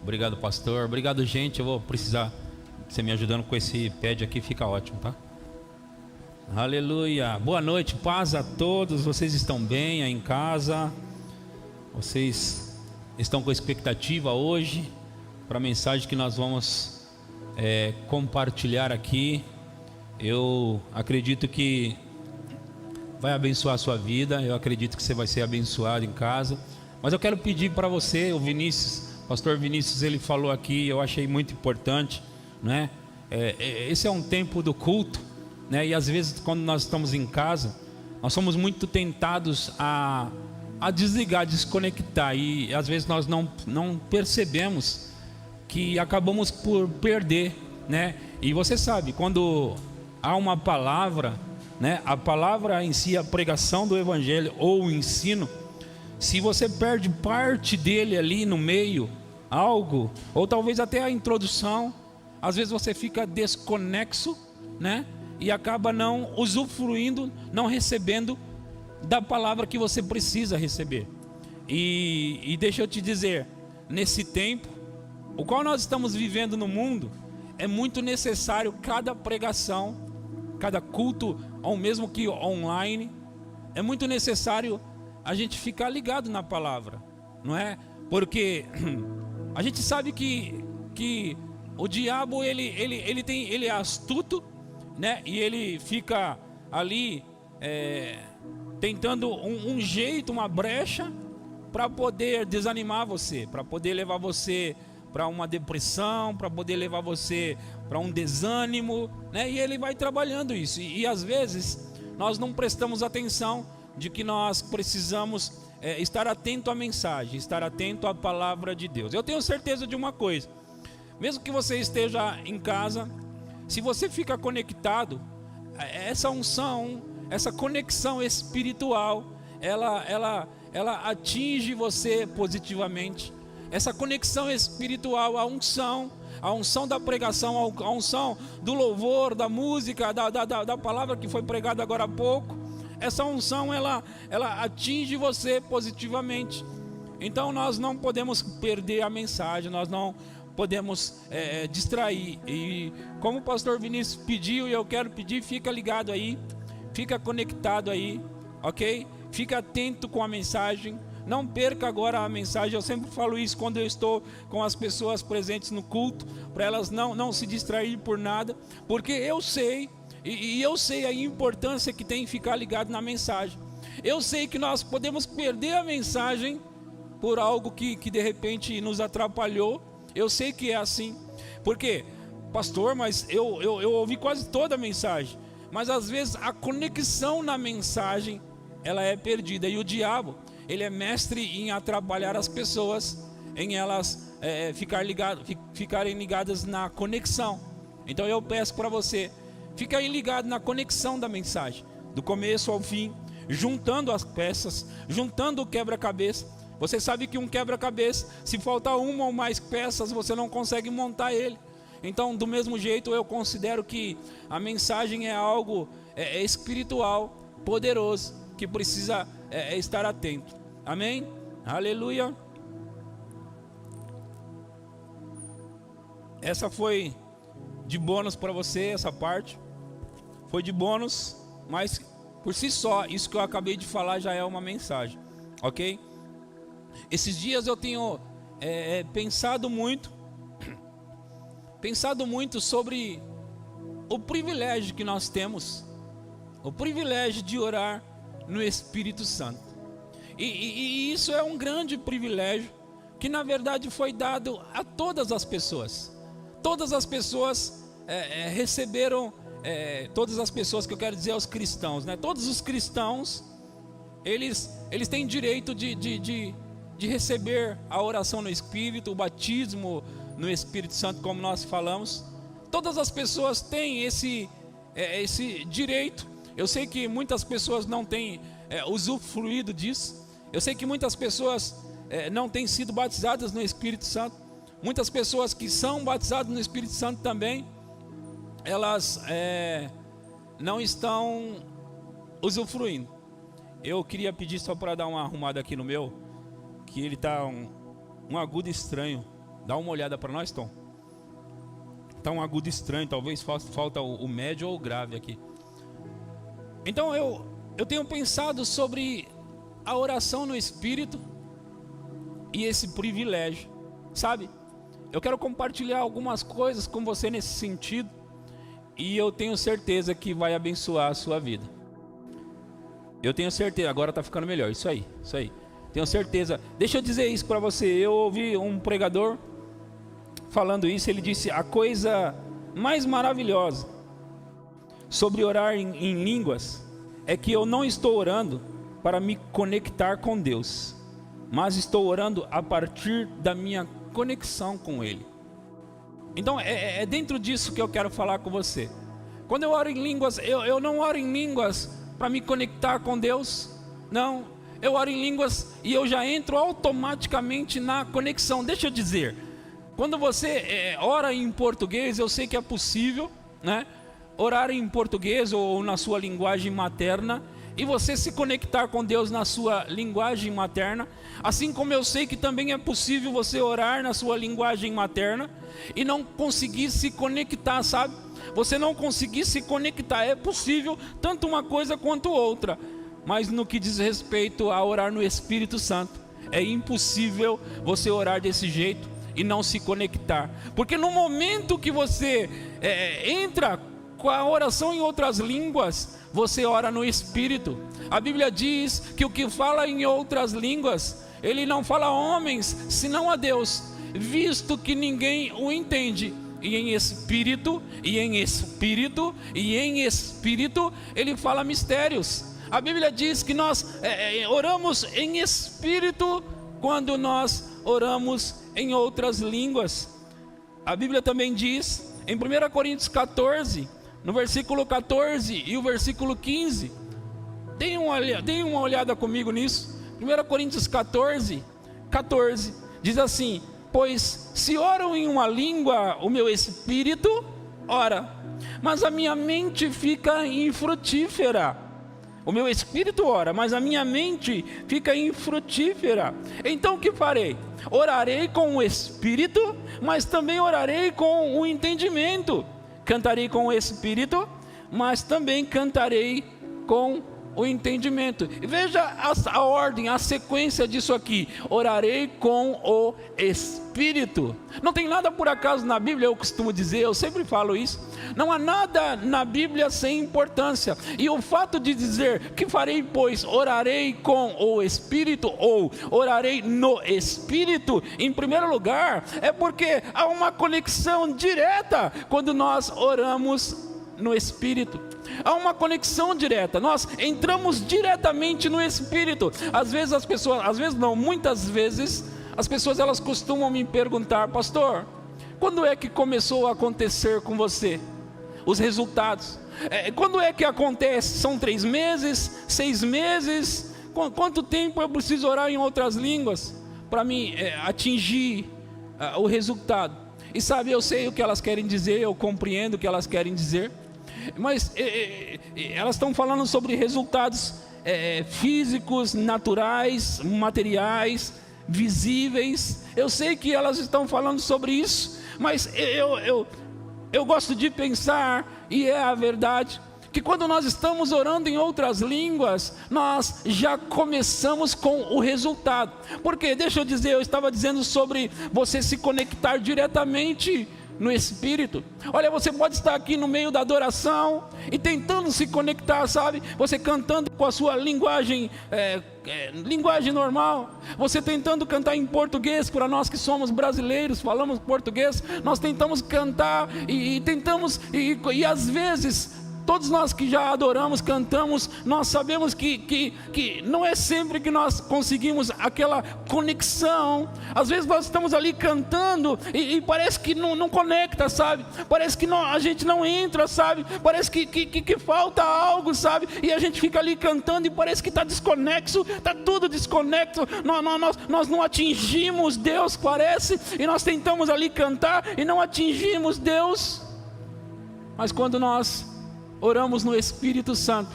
Obrigado, pastor. Obrigado, gente. Eu vou precisar de você me ajudando com esse pad aqui, fica ótimo, tá? Aleluia. Boa noite, paz a todos. Vocês estão bem aí em casa? Vocês estão com expectativa hoje para a mensagem que nós vamos compartilhar aqui? Eu acredito que vai abençoar a sua vida. Eu acredito que você vai ser abençoado em casa. Mas eu quero pedir para você, o Vinícius, pastor Vinícius, ele falou aqui, eu achei muito importante, né? Esse é um tempo do culto, né? E às vezes quando nós estamos em casa, nós somos muito tentados a desligar, desconectar, e às vezes nós não percebemos que acabamos por perder, né? E você sabe, quando há uma palavra, né? A palavra em si, a pregação do evangelho ou o ensino, se você perde parte dele ali no meio, algo, ou talvez até a introdução, às vezes você fica desconexo, né? E acaba não usufruindo, não recebendo da palavra que você precisa receber. E deixa eu te dizer, nesse tempo, o qual nós estamos vivendo no mundo, é muito necessário cada pregação, cada culto, ou mesmo que online, é muito necessário a gente ficar ligado na palavra, não é? Porque a gente sabe que o diabo ele é astuto, né? E ele fica ali tentando um jeito, uma brecha para poder desanimar você, para poder levar você para uma depressão, para poder levar você para um desânimo, né? E ele vai trabalhando isso. E às vezes nós não prestamos atenção de que nós precisamos estar atento à mensagem, estar atento à palavra de Deus. Eu tenho certeza de uma coisa: mesmo que você esteja em casa, se você fica conectado, essa unção, essa conexão espiritual, ela atinge você positivamente. Essa conexão espiritual, a unção da pregação, a unção do louvor, da música, da palavra que foi pregada agora há pouco, essa unção ela atinge você positivamente. Então nós não podemos perder a mensagem, nós não podemos distrair. E como o pastor Vinícius pediu, e eu quero pedir, fica ligado aí, fica conectado aí, ok? Fica atento com a mensagem, não perca agora a mensagem. Eu sempre falo isso quando eu estou com as pessoas presentes no culto, para elas não se distraírem por nada, porque eu sei, e eu sei a importância que tem em ficar ligado na mensagem. Eu sei que nós podemos perder a mensagem por algo que de repente nos atrapalhou. Eu sei que é assim. Porque, pastor, mas eu ouvi quase toda a mensagem, mas às vezes a conexão na mensagem ela é perdida. E o diabo, ele é mestre em atrapalhar as pessoas, em elas ficarem ligadas na conexão. Então eu peço para você, fica aí ligado na conexão da mensagem, do começo ao fim, juntando as peças, juntando o quebra-cabeça. Você sabe que um quebra-cabeça, se faltar uma ou mais peças, você não consegue montar ele. Então, do mesmo jeito, eu considero que a mensagem é algo espiritual, poderoso, que precisa estar atento. Amém? Aleluia. Essa foi de bônus para você, essa parte. Foi de bônus, mas por si só, isso que eu acabei de falar já é uma mensagem, ok? Esses dias eu tenho pensado muito sobre o privilégio que nós temos, o privilégio de orar no Espírito Santo. E isso é um grande privilégio que na verdade foi dado a todas as pessoas. Todas as pessoas receberam, todas as pessoas, que eu quero dizer aos cristãos, né? Todos os cristãos, eles têm direito de receber a oração no Espírito, o batismo no Espírito Santo, como nós falamos. Todas as pessoas têm esse direito. Eu sei que muitas pessoas não têm usufruído disso. Eu sei que muitas pessoas não têm sido batizadas no Espírito Santo. Muitas pessoas que são batizadas no Espírito Santo também, elas não estão usufruindo. Eu queria pedir só para dar uma arrumada aqui no meu, que ele está um agudo estranho. Dá uma olhada para nós, Tom. Está um agudo estranho, talvez falta o médio ou o grave aqui. Então eu tenho pensado sobre a oração no Espírito e esse privilégio, sabe? Eu quero compartilhar algumas coisas com você nesse sentido, e eu tenho certeza que vai abençoar a sua vida. Eu tenho certeza, agora está ficando melhor, isso aí. Tenho certeza. Deixa eu dizer isso para você. Eu ouvi um pregador falando isso. Ele disse: a coisa mais maravilhosa sobre orar em línguas é que eu não estou orando para me conectar com Deus, mas estou orando a partir da minha conexão com Ele. Então é dentro disso que eu quero falar com você. Quando eu oro em línguas, eu não oro em línguas para me conectar com Deus. Não, eu oro em línguas e eu já entro automaticamente na conexão. Deixa eu dizer, quando você ora em português, eu sei que é possível, né? Orar em português ou na sua linguagem materna, e você se conectar com Deus na sua linguagem materna, assim como eu sei que também é possível você orar na sua linguagem materna e não conseguir se conectar, sabe? Você não conseguir se conectar, é possível tanto uma coisa quanto outra, mas no que diz respeito a orar no Espírito Santo, é impossível você orar desse jeito e não se conectar, porque no momento que você entra com a oração em outras línguas, você ora no Espírito. A Bíblia diz que o que fala em outras línguas, ele não fala a homens, senão a Deus, visto que ninguém o entende. E em espírito, ele fala mistérios. A Bíblia diz que nós oramos em espírito quando nós oramos em outras línguas. A Bíblia também diz em 1 Coríntios 14, no versículo 14 e o versículo 15, deem uma olhada comigo nisso. 1 Coríntios 14, diz assim: pois se oram em uma língua, o meu espírito ora, mas a minha mente fica infrutífera. O meu espírito ora, mas a minha mente fica infrutífera. Então o que farei? Orarei com o espírito, mas também orarei com o entendimento. Cantarei com o espírito, mas também cantarei com o entendimento. E veja a ordem, a sequência disso aqui: orarei com o Espírito. Não tem nada por acaso na Bíblia, eu costumo dizer, eu sempre falo isso. Não há nada na Bíblia sem importância. E o fato de dizer que farei, pois, orarei com o Espírito, ou orarei no Espírito, em primeiro lugar, é porque há uma conexão direta quando nós oramos no Espírito. Há uma conexão direta, nós entramos diretamente no Espírito. Muitas vezes as pessoas elas costumam me perguntar: pastor, quando é que começou a acontecer com você os resultados? Quando é que acontece? São 3 meses, 6 meses? Quanto tempo eu preciso orar em outras línguas para mim atingir o resultado? E sabe, eu sei o que elas querem dizer, eu compreendo o que elas querem dizer, mas elas estão falando sobre resultados físicos, naturais, materiais, visíveis. Eu sei que elas estão falando sobre isso, mas eu gosto de pensar, e é a verdade, que quando nós estamos orando em outras línguas, nós já começamos com o resultado. Porque, deixa eu dizer, eu estava dizendo sobre você se conectar diretamente no Espírito. Olha, você pode estar aqui no meio da adoração e tentando se conectar, sabe? Você cantando com a sua linguagem normal, você tentando cantar em português. Para nós que somos brasileiros, falamos português, nós tentamos cantar e tentamos, e às vezes, todos nós que já adoramos, cantamos, nós sabemos que não é sempre que nós conseguimos aquela conexão. Às vezes nós estamos ali cantando e parece que não conecta, sabe? Parece que a gente não entra, sabe? Parece que falta algo, sabe? E a gente fica ali cantando e parece que está desconexo, está tudo desconexo. Nós não atingimos Deus, parece, e nós tentamos ali cantar e não atingimos Deus. Mas quando nós oramos no Espírito Santo,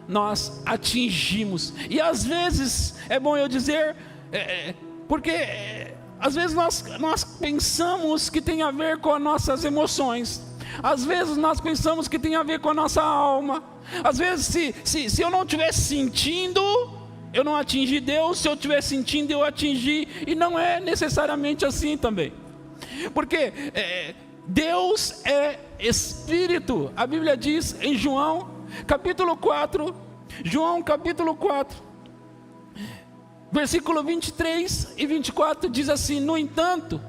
nós atingimos. E às vezes, é bom eu dizer, porque às vezes nós pensamos que tem a ver com as nossas emoções. Às vezes nós pensamos que tem a ver com a nossa alma. Às vezes se eu não estiver sentindo, eu não atingi Deus. Se eu estiver sentindo, eu atingi. E não é necessariamente assim também. Porque Deus é Espírito. A Bíblia diz em João capítulo 4, versículo 23 e 24, diz assim: no entanto,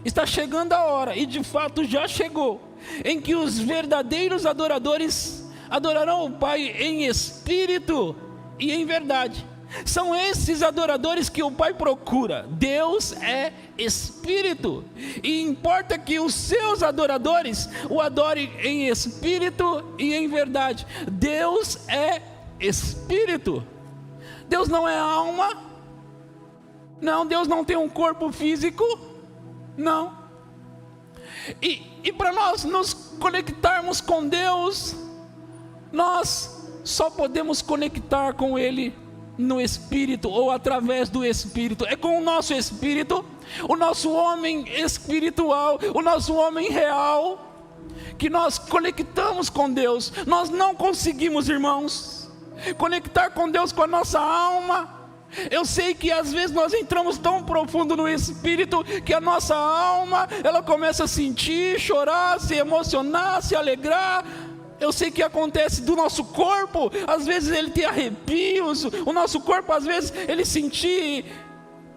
está chegando a hora, e de fato já chegou, em que os verdadeiros adoradores adorarão o Pai em espírito e em verdade. São esses adoradores que o Pai procura. Deus é Espírito, e importa que os seus adoradores o adorem em espírito e em verdade. Deus é Espírito. Deus não é alma. Não, Deus não tem um corpo físico. Não. E para nós nos conectarmos com Deus, nós só podemos conectar com Ele no Espírito, ou através do Espírito. É com o nosso Espírito, o nosso homem espiritual, o nosso homem real, que nós conectamos com Deus. Nós não conseguimos, irmãos, conectar com Deus com a nossa alma. Eu sei que às vezes nós entramos tão profundo no Espírito, que a nossa alma, ela começa a sentir, chorar, se emocionar, se alegrar. Eu sei que acontece do nosso corpo, às vezes ele tem arrepios, o nosso corpo às vezes ele sentir,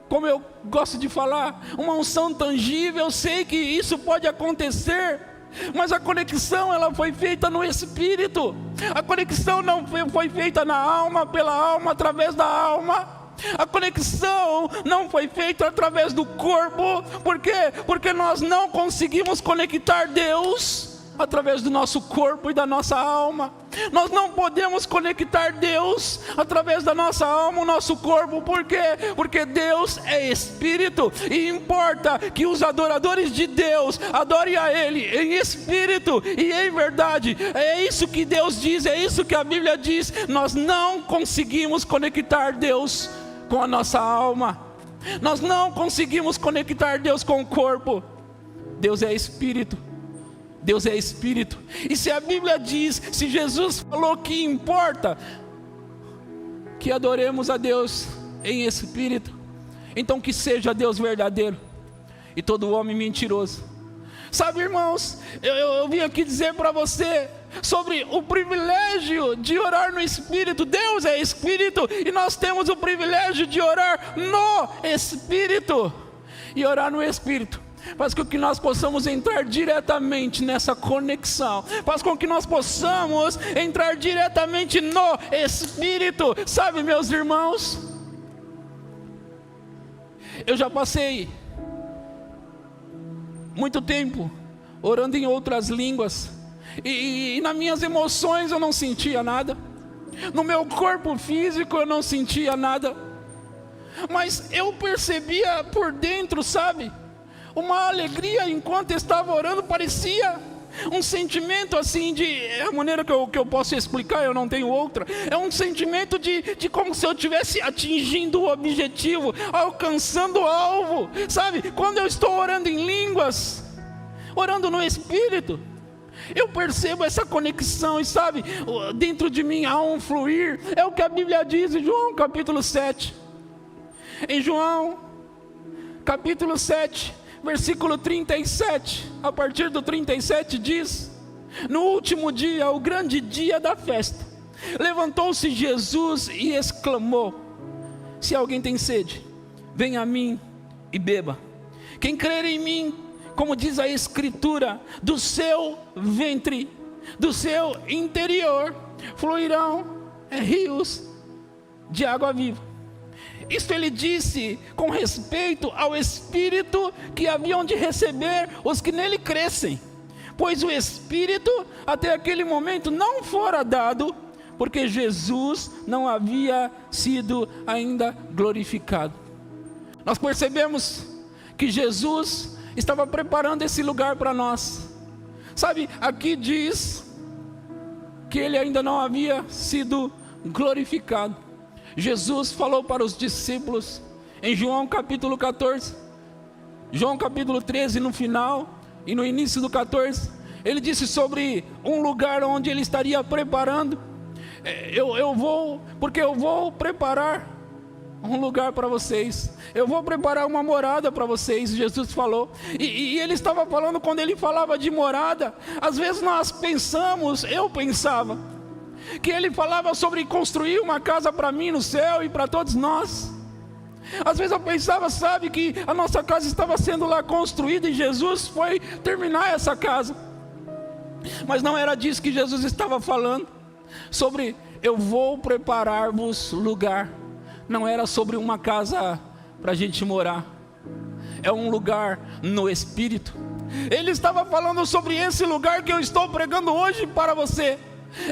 como eu gosto de falar, uma unção tangível. Eu sei que isso pode acontecer, mas a conexão ela foi feita no Espírito. A conexão não foi feita na alma, pela alma, através da alma. A conexão não foi feita através do corpo. Por quê? Porque nós não conseguimos conectar Deus através do nosso corpo e da nossa alma. Nós não podemos conectar Deus através da nossa alma, o nosso corpo. Por quê? Porque Deus é Espírito, e importa que os adoradores de Deus adorem a Ele em espírito e em verdade. É isso que Deus diz, é isso que a Bíblia diz. Nós não conseguimos conectar Deus com a nossa alma. Nós não conseguimos conectar Deus com o corpo. Deus é Espírito. Deus é Espírito. E se a Bíblia diz, se Jesus falou que importa que adoremos a Deus em espírito, então que seja Deus verdadeiro e todo homem mentiroso. Sabe, irmãos, eu vim aqui dizer para você sobre o privilégio de orar no Espírito. Deus é Espírito, e nós temos o privilégio de orar no Espírito. E orar no Espírito faz com que nós possamos entrar diretamente nessa conexão, faz com que nós possamos entrar diretamente no Espírito. Sabe, meus irmãos, eu já passei muito tempo orando em outras línguas, e nas minhas emoções eu não sentia nada, no meu corpo físico eu não sentia nada, mas eu percebia por dentro, sabe, uma alegria enquanto eu estava orando. Parecia um sentimento assim de, é a maneira que eu posso explicar, eu não tenho outra. É um sentimento de como se eu estivesse atingindo o objetivo, alcançando o alvo. Sabe, quando eu estou orando em línguas, orando no Espírito, eu percebo essa conexão, e sabe, dentro de mim há um fluir. É o que a Bíblia diz em João capítulo 7. Em João capítulo 7, versículo 37, a partir do 37 diz: no último dia, o grande dia da festa, levantou-se Jesus e exclamou: se alguém tem sede, venha a mim e beba. Quem crer em mim, como diz a Escritura, do seu ventre, do seu interior, fluirão rios de água viva. Isto ele disse com respeito ao Espírito que haviam de receber os que nele crescem, pois o Espírito até aquele momento não fora dado, porque Jesus não havia sido ainda glorificado. Nós percebemos que Jesus estava preparando esse lugar para nós. Sabe, aqui diz que ele ainda não havia sido glorificado. Jesus falou para os discípulos em João capítulo 14, João capítulo 13, no final e no início do 14, ele disse sobre um lugar onde ele estaria preparando. Eu vou preparar um lugar para vocês, eu vou preparar uma morada para vocês, Jesus falou. E ele estava falando, quando ele falava de morada, às vezes eu pensava, que ele falava sobre construir uma casa para mim no céu e para todos nós. Às vezes eu pensava, sabe, que a nossa casa estava sendo lá construída e Jesus foi terminar essa casa. Mas não era disso que Jesus estava falando, sobre eu vou preparar-vos lugar. Não era sobre uma casa para a gente morar, é um lugar no Espírito. Ele estava falando sobre esse lugar que eu estou pregando hoje para você.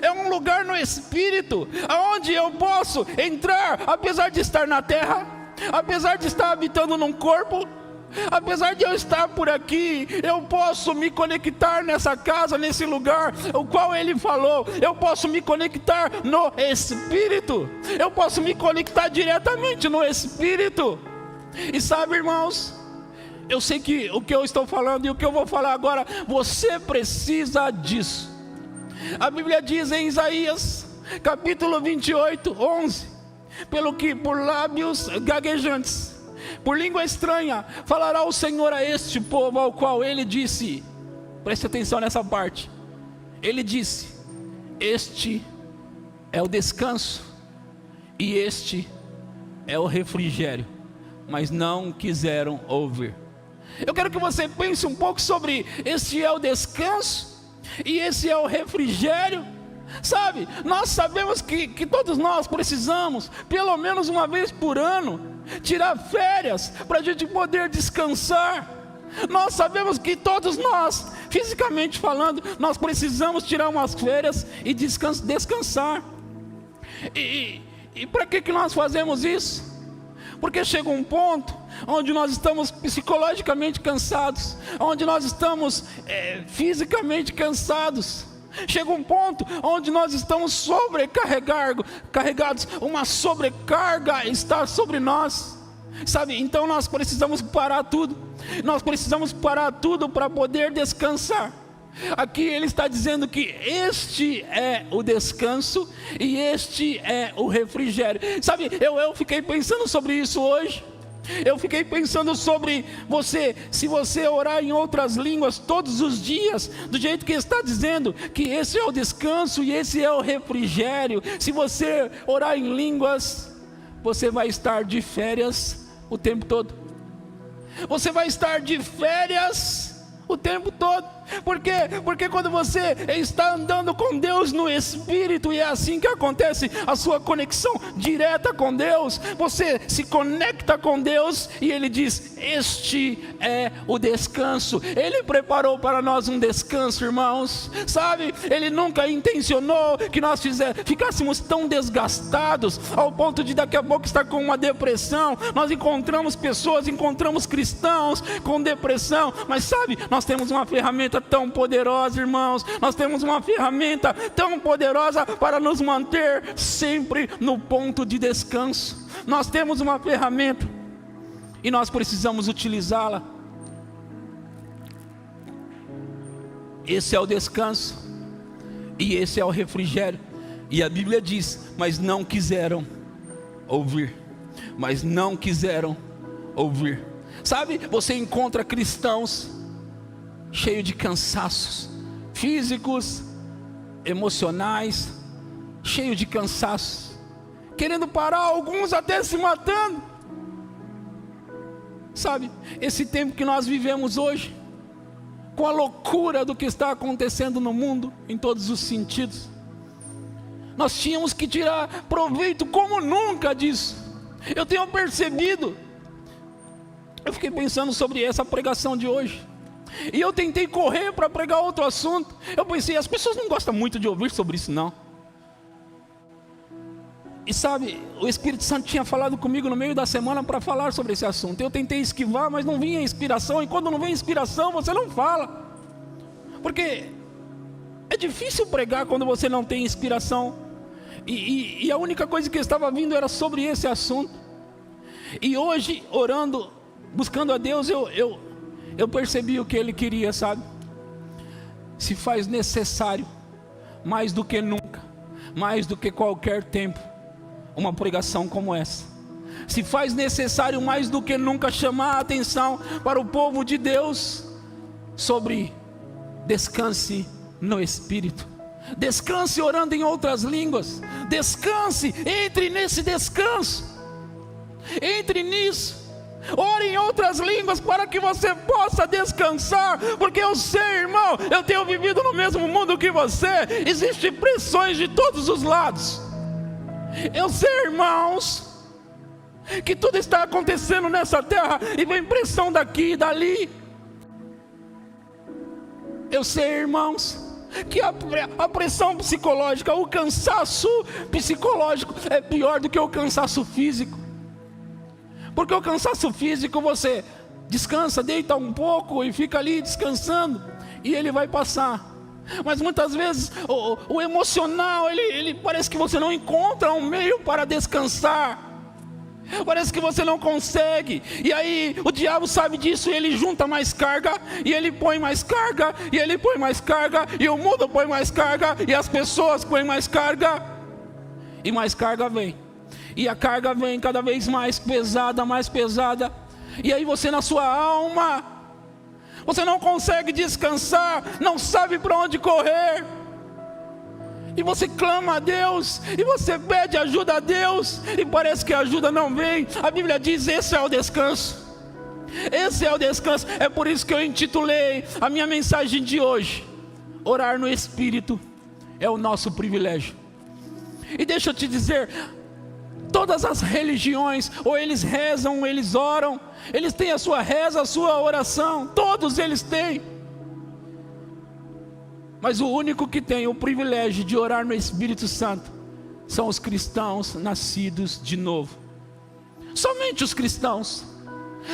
É um lugar no Espírito, aonde eu posso entrar, apesar de estar na terra, apesar de estar habitando num corpo, apesar de eu estar por aqui, eu posso me conectar nessa casa, nesse lugar, o qual ele falou. Eu posso me conectar no Espírito, eu posso me conectar diretamente no Espírito. E sabe, irmãos, eu sei que o que eu estou falando e o que eu vou falar agora, você precisa disso. A Bíblia diz em Isaías, capítulo 28, 11, pelo que por lábios gaguejantes, por língua estranha, falará o Senhor a este povo, ao qual ele disse, preste atenção nessa parte, ele disse, este é o descanso, e este é o refrigério, mas não quiseram ouvir. Eu quero que você pense um pouco sobre este é o descanso, e esse é o refrigério. Sabe, nós sabemos que todos nós precisamos, pelo menos uma vez por ano, tirar férias, para a gente poder descansar. Nós sabemos que todos nós, fisicamente falando, nós precisamos tirar umas férias e descansar. E para que nós fazemos isso? Porque chega um ponto onde nós estamos psicologicamente cansados, onde nós estamos fisicamente cansados. Chega um ponto onde nós estamos sobrecarregados, uma sobrecarga está sobre nós, sabe? Então nós precisamos parar tudo, para poder descansar. Aqui ele está dizendo que este é o descanso e este é o refrigério. Sabe, eu fiquei pensando sobre isso hoje. Eu fiquei pensando sobre você, se você orar em outras línguas todos os dias, do jeito que está dizendo, que esse é o descanso e esse é o refrigério. Se você orar em línguas, você vai estar de férias o tempo todo. Você vai estar de férias o tempo todo. Por quê? Porque quando você está andando com Deus no Espírito, e é assim que acontece a sua conexão direta com Deus, você se conecta com Deus e Ele diz, este é o descanso. Ele preparou para nós um descanso, irmãos, sabe? Ele nunca intencionou que nós ficássemos tão desgastados, ao ponto de daqui a pouco estar com uma depressão. Nós encontramos cristãos com depressão, mas sabe, nós temos uma ferramenta tão poderosa, irmãos. Nós temos uma ferramenta tão poderosa para nos manter sempre no ponto de descanso. Nós temos uma ferramenta e nós precisamos utilizá-la. Esse é o descanso e esse é o refrigério. E a Bíblia diz, mas não quiseram ouvir. Sabe, você encontra cristãos cheio de cansaços físicos, emocionais, cheio de cansaços, querendo parar, alguns até se matando. Sabe, esse tempo que nós vivemos hoje, com a loucura do que está acontecendo no mundo, em todos os sentidos, nós tínhamos que tirar proveito como nunca disso. Eu tenho percebido, eu fiquei pensando sobre essa pregação de hoje, e eu tentei correr para pregar outro assunto. Eu pensei, as pessoas não gostam muito de ouvir sobre isso não. E sabe, o Espírito Santo tinha falado comigo no meio da semana para falar sobre esse assunto. Eu tentei esquivar, mas não vinha inspiração. E quando não vem inspiração, você não fala, porque é difícil pregar quando você não tem inspiração. E a única coisa que estava vindo era sobre esse assunto. E hoje, orando, buscando a Deus, eu eu percebi o que ele queria, sabe? Se faz necessário, mais do que nunca, mais do que qualquer tempo, uma pregação como essa. Se faz necessário mais do que nunca chamar a atenção para o povo de Deus sobre descanse no Espírito. Descanse orando em outras línguas. Descanse, entre nesse descanso. Entre nisso. Ore em outras línguas para que você possa descansar. Porque eu sei, irmão, eu tenho vivido no mesmo mundo que você. Existem pressões de todos os lados. Eu sei, irmãos, que tudo está acontecendo nessa terra e vem pressão daqui e dali. Eu sei, irmãos, que a pressão psicológica, o cansaço psicológico é pior do que o cansaço físico. Porque o cansaço físico você descansa, deita um pouco e fica ali descansando e ele vai passar. Mas muitas vezes o emocional, ele parece que você não encontra um meio para descansar. Parece que você não consegue. E aí o diabo sabe disso, e ele junta mais carga, e ele põe mais carga, e ele põe mais carga, e o mundo põe mais carga, e as pessoas põem mais carga, e mais carga vem. E a carga vem cada vez mais pesada, e aí você na sua alma, você não consegue descansar, não sabe para onde correr. E você clama a Deus, e você pede ajuda a Deus, e parece que a ajuda não vem. A Bíblia diz: esse é o descanso. Esse é o descanso. É por isso que eu intitulei a minha mensagem de hoje: orar no Espírito é o nosso privilégio. E deixa eu te dizer, todas as religiões, ou eles rezam, ou eles oram, eles têm a sua reza, a sua oração, todos eles têm. Mas o único que tem o privilégio de orar no Espírito Santo são os cristãos nascidos de novo. Somente os cristãos.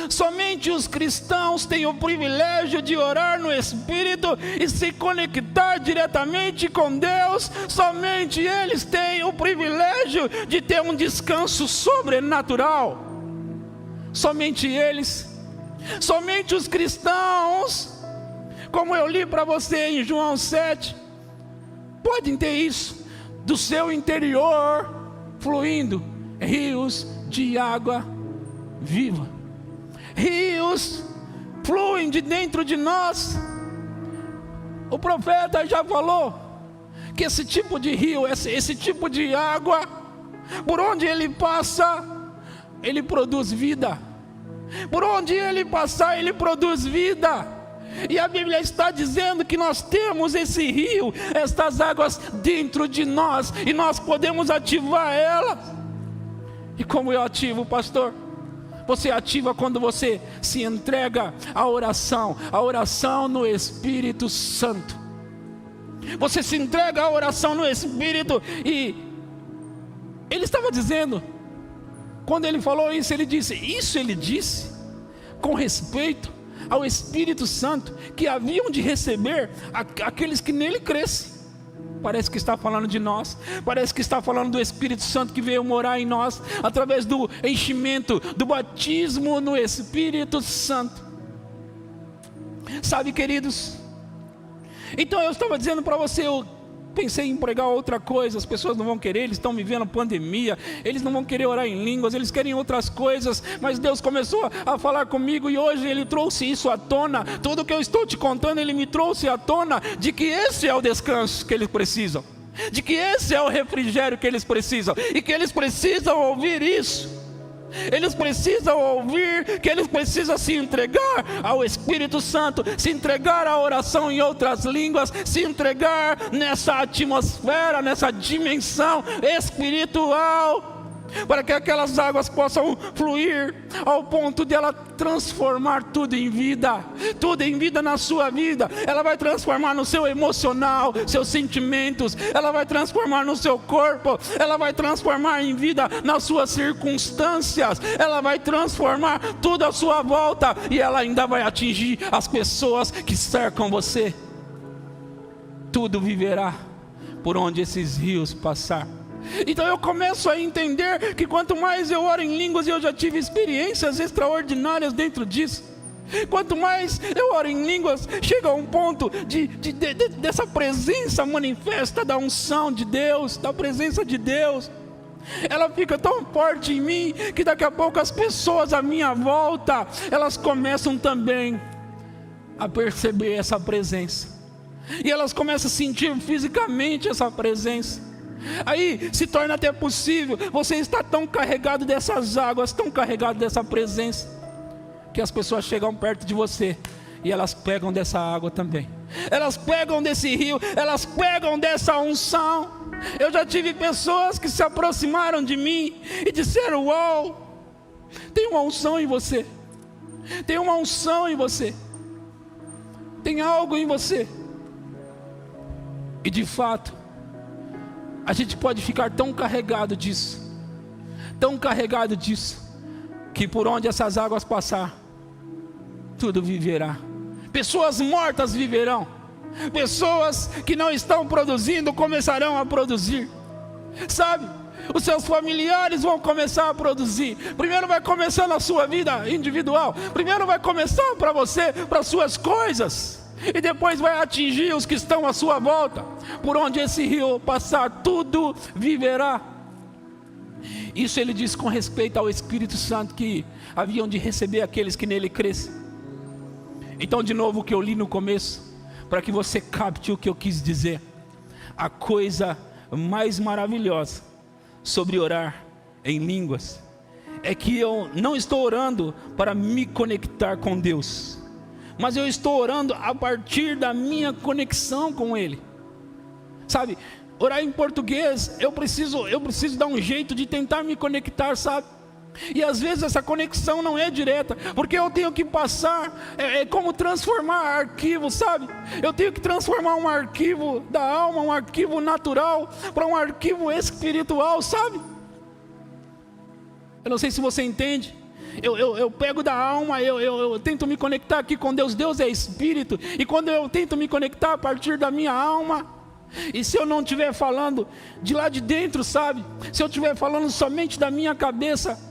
Somente os cristãos têm o privilégio de orar no Espírito e se conectar diretamente com Deus. Somente eles têm o privilégio de ter um descanso sobrenatural. Somente eles. Somente os cristãos, como eu li para você em João 7, podem ter isso, do seu interior fluindo rios de água viva. Rios fluem de dentro de nós. O profeta já falou que esse tipo de rio, esse tipo de água, por onde ele passa, ele produz vida. Por onde ele passar, ele produz vida. E a Bíblia está dizendo que nós temos esse rio, estas águas dentro de nós, e nós podemos ativar elas. E como eu ativo, pastor? Você ativa quando você se entrega à oração no Espírito Santo. Você se entrega à oração no Espírito. E ele estava dizendo, quando ele falou isso, ele disse com respeito ao Espírito Santo, que haviam de receber aqueles que nele crescem. Parece que está falando de nós. Parece que está falando do Espírito Santo que veio morar em nós, através do enchimento, do batismo no Espírito Santo. Sabe, queridos, então eu estava dizendo para você, eu pensei em pregar outra coisa. As pessoas não vão querer, eles estão vivendo pandemia, eles não vão querer orar em línguas, eles querem outras coisas. Mas Deus começou a falar comigo, e hoje Ele trouxe isso à tona. Tudo que eu estou te contando, Ele me trouxe à tona, de que esse é o descanso que eles precisam, de que esse é o refrigério que eles precisam, e que eles precisam ouvir isso. Eles precisam ouvir que eles precisam se entregar ao Espírito Santo, se entregar à oração em outras línguas, se entregar nessa atmosfera, nessa dimensão espiritual, para que aquelas águas possam fluir ao ponto de ela transformar tudo em vida na sua vida. Ela vai transformar no seu emocional, seus sentimentos, ela vai transformar no seu corpo, ela vai transformar em vida nas suas circunstâncias, ela vai transformar tudo à sua volta, e ela ainda vai atingir as pessoas que cercam você. Tudo viverá por onde esses rios passar. Então eu começo a entender que quanto mais eu oro em línguas, e eu já tive experiências extraordinárias dentro disso, Quanto mais eu oro em línguas, chega a um ponto dessa presença manifesta da unção de Deus, da presença de Deus. Ela fica tão forte em mim, que daqui a pouco as pessoas à minha volta, elas começam também a perceber essa presença. E elas começam a sentir fisicamente essa presença. Aí se torna até possível você estar tão carregado dessas águas, tão carregado dessa presença, que as pessoas chegam perto de você e elas pegam dessa água também. Elas pegam desse rio, elas pegam dessa unção. Eu já tive pessoas que se aproximaram de mim e disseram: uau, tem uma unção em você, tem uma unção em você, tem algo em você. E de fato, a gente pode ficar tão carregado disso, que por onde essas águas passar, tudo viverá. Pessoas mortas viverão. Pessoas que não estão produzindo começarão a produzir. Sabe? Os seus familiares vão começar a produzir. Primeiro vai começar na sua vida individual. Primeiro vai começar para você, para as suas coisas. E depois vai atingir os que estão à sua volta. Por onde esse rio passar, tudo viverá. Isso ele diz com respeito ao Espírito Santo, que haviam de receber aqueles que nele crescem. Então, de novo, o que eu li no começo, para que você capte o que eu quis dizer. A coisa mais maravilhosa sobre orar em línguas é que eu não estou orando para me conectar com Deus, mas eu estou orando a partir da minha conexão com Ele. Sabe, orar em português, eu preciso dar um jeito de tentar me conectar, sabe? E às vezes essa conexão não é direta, porque eu tenho que passar, é como transformar arquivo, sabe? Eu tenho que transformar um arquivo da alma, um arquivo natural, para um arquivo espiritual, sabe? Eu não sei se você entende. Eu pego da alma, eu tento me conectar aqui com Deus. Deus é espírito, e quando eu tento me conectar a partir da minha alma, e se eu não estiver falando de lá de dentro, sabe? Se eu estiver falando somente da minha cabeça,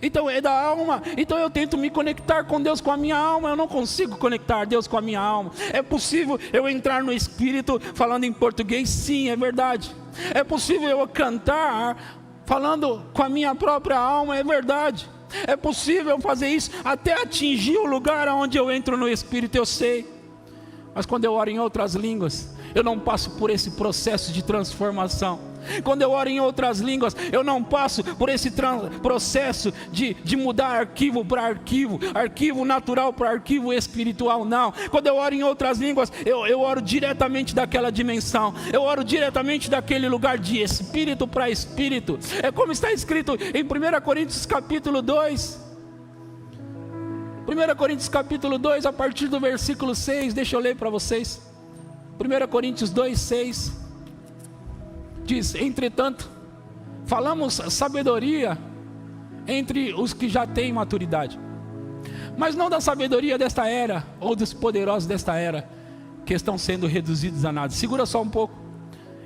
então é da alma. Então eu tento me conectar com Deus com a minha alma. Eu não consigo conectar Deus com a minha alma. É possível eu entrar no Espírito falando em português? Sim, é verdade. É possível eu cantar falando com a minha própria alma? É verdade. É possível eu fazer isso até atingir o lugar onde eu entro no Espírito, eu sei. Mas quando eu oro em outras línguas, eu não passo por esse processo de transformação. Quando eu oro em outras línguas, eu não passo por esse processo de mudar arquivo para arquivo, arquivo natural para arquivo espiritual, não. Quando eu oro em outras línguas, eu oro diretamente daquela dimensão, eu oro diretamente daquele lugar de espírito para espírito. É como está escrito em 1 Coríntios capítulo 2. 1 Coríntios capítulo 2, a partir do versículo 6, deixa eu ler para vocês. 1 Coríntios 2, 6. Diz: entretanto, falamos sabedoria entre os que já têm maturidade, mas não da sabedoria desta era, ou dos poderosos desta era, que estão sendo reduzidos a nada. Segura só um pouco.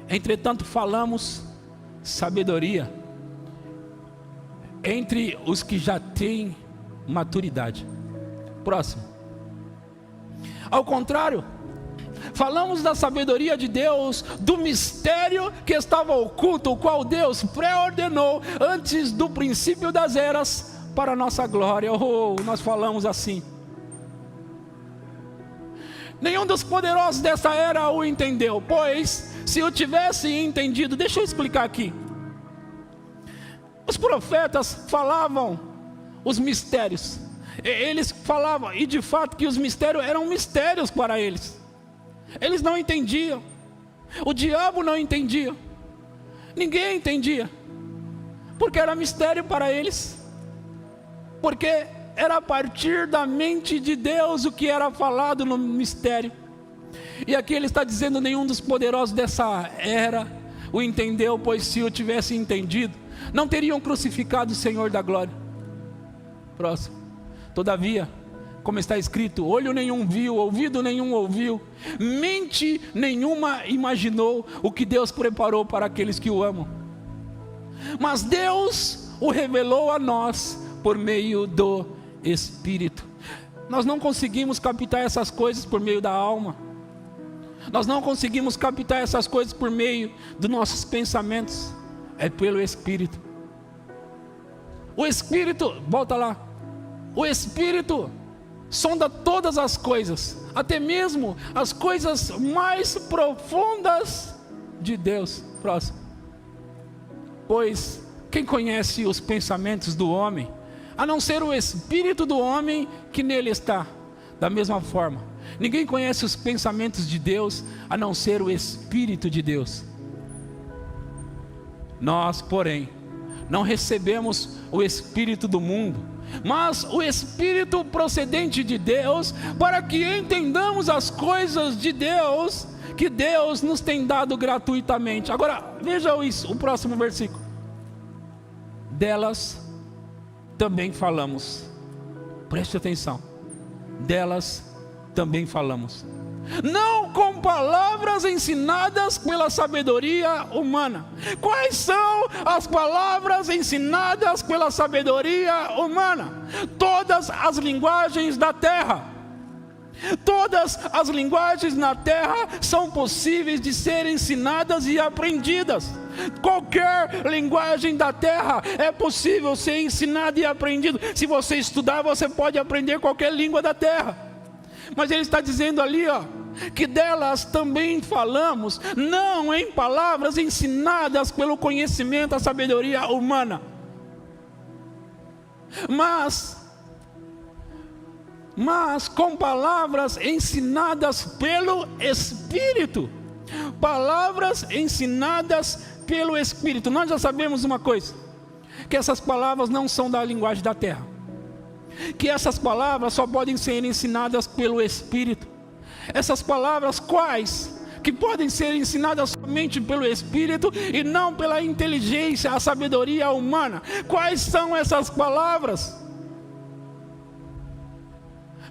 Entretanto, falamos sabedoria entre os que já têm maturidade. Próximo. Ao contrário, falamos da sabedoria de Deus, do mistério que estava oculto, o qual Deus pré-ordenou antes do princípio das eras, para a nossa glória. Nós falamos assim. Nenhum dos poderosos dessa era o entendeu, pois se o tivesse entendido, deixa eu explicar aqui. Os profetas falavam os mistérios, eles falavam, e de fato que os mistérios eram mistérios para eles. Eles não entendiam, o diabo não entendia, ninguém entendia, porque era mistério para eles, porque era a partir da mente de Deus o que era falado no mistério. E aqui ele está dizendo: nenhum dos poderosos dessa era o entendeu, pois se o tivesse entendido, não teriam crucificado o Senhor da glória. Próximo. Todavia, como está escrito, olho nenhum viu, ouvido nenhum ouviu, mente nenhuma imaginou o que Deus preparou para aqueles que o amam. Mas Deus o revelou a nós por meio do Espírito. Nós não conseguimos captar essas coisas por meio da alma. Nós não conseguimos captar essas coisas por meio dos nossos pensamentos. É pelo Espírito. O Espírito, volta lá. O Espírito sonda todas as coisas, até mesmo as coisas mais profundas de Deus. Próximo. Pois quem conhece os pensamentos do homem, a não ser o Espírito do homem que nele está? Da mesma forma, ninguém conhece os pensamentos de Deus, a não ser o Espírito de Deus. Nós, porém, não recebemos o Espírito do mundo, mas o Espírito procedente de Deus, para que entendamos as coisas de Deus, que Deus nos tem dado gratuitamente. Agora, veja isso, o próximo versículo. Delas também falamos. Preste atenção. Delas também falamos. Não com palavras ensinadas pela sabedoria humana. Quais são as palavras ensinadas pela sabedoria humana? Todas as linguagens da terra. Todas as linguagens na terra são possíveis de serem ensinadas e aprendidas. Qualquer linguagem da terra é possível ser ensinada e aprendida. Se você estudar, você pode aprender qualquer língua da terra. Mas ele está dizendo ali, que delas também falamos, não em palavras ensinadas pelo conhecimento, a sabedoria humana, mas com palavras ensinadas pelo Espírito. Palavras ensinadas pelo Espírito. Nós já sabemos uma coisa, que essas palavras não são da linguagem da terra, que essas palavras só podem ser ensinadas pelo Espírito. Essas palavras quais? Que podem ser ensinadas somente pelo Espírito e não pela inteligência, a sabedoria humana. Quais são essas palavras?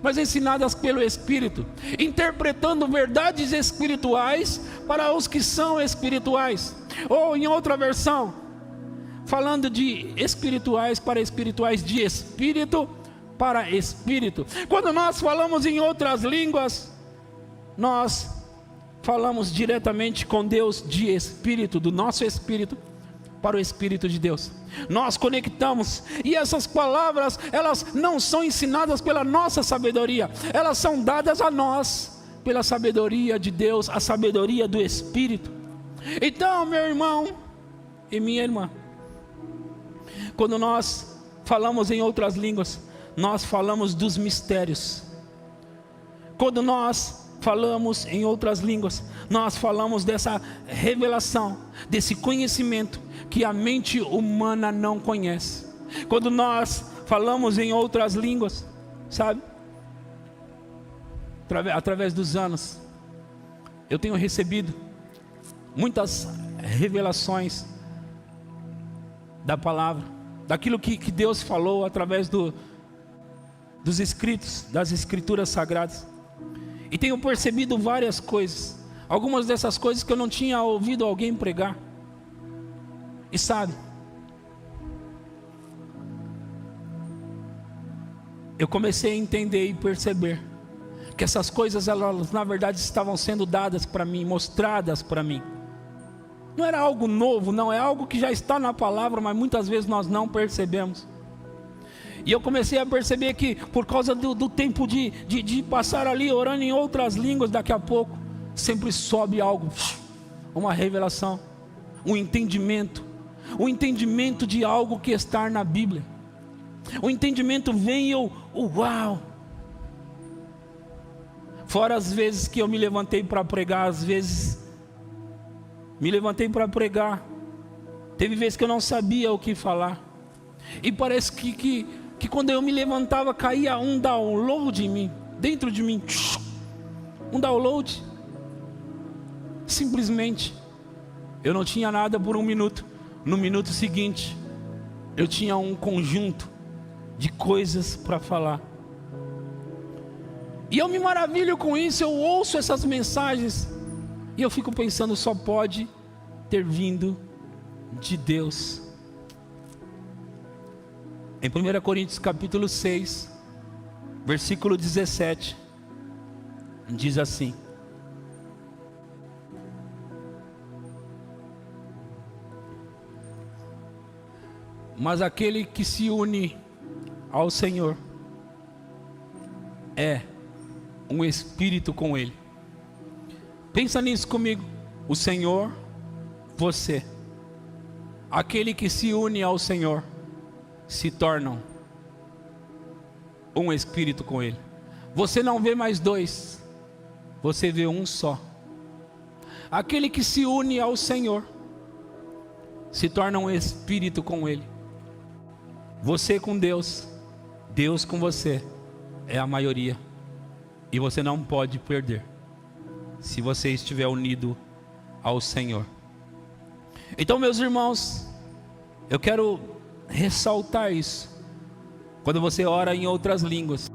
Mas ensinadas pelo Espírito, interpretando verdades espirituais para os que são espirituais. Ou em outra versão, falando de espirituais para espirituais, de espírito para espírito. Quando nós falamos em outras línguas, nós falamos diretamente com Deus de espírito, do nosso espírito para o Espírito de Deus. Nós conectamos, e essas palavras, elas não são ensinadas pela nossa sabedoria, elas são dadas a nós pela sabedoria de Deus, a sabedoria do Espírito. Então, meu irmão e minha irmã, quando nós falamos em outras línguas, nós falamos dos mistérios. Quando nós falamos em outras línguas, nós falamos dessa revelação, desse conhecimento que a mente humana não conhece. Quando nós falamos em outras línguas, sabe, através dos anos, eu tenho recebido muitas revelações da palavra, daquilo que Deus falou através dos escritos, das escrituras sagradas. E tenho percebido várias coisas, algumas dessas coisas que eu não tinha ouvido alguém pregar. E sabe, eu comecei a entender e perceber que essas coisas, elas na verdade estavam sendo dadas para mim, mostradas para mim. Não era algo novo, não, é algo que já está na palavra, mas muitas vezes nós não percebemos. E eu comecei a perceber que por causa do tempo de passar ali orando em outras línguas, daqui a pouco sempre sobe algo, uma revelação, um entendimento de algo que está na Bíblia. O entendimento vem e eu, uau! Fora as vezes que eu me levantei para pregar, às vezes me levantei para pregar, teve vezes que eu não sabia o que falar, e parece que quando eu me levantava, caía um download em mim, dentro de mim, um download. Simplesmente, eu não tinha nada por um minuto. No minuto seguinte, eu tinha um conjunto de coisas para falar. E eu me maravilho com isso, eu ouço essas mensagens, e eu fico pensando, só pode ter vindo de Deus. Em 1 Coríntios capítulo 6, versículo 17, diz assim: mas aquele que se une ao Senhor é um espírito com Ele. Pensa nisso comigo. O Senhor, você, aquele que se une ao Senhor, se tornam um espírito com Ele. Você não vê mais dois, você vê um só. Aquele que se une ao Senhor se torna um espírito com Ele. Você com Deus, Deus com você, é a maioria. E você não pode perder, se você estiver unido ao Senhor. Então, meus irmãos, eu quero ressaltar isso. Quando você ora em outras línguas,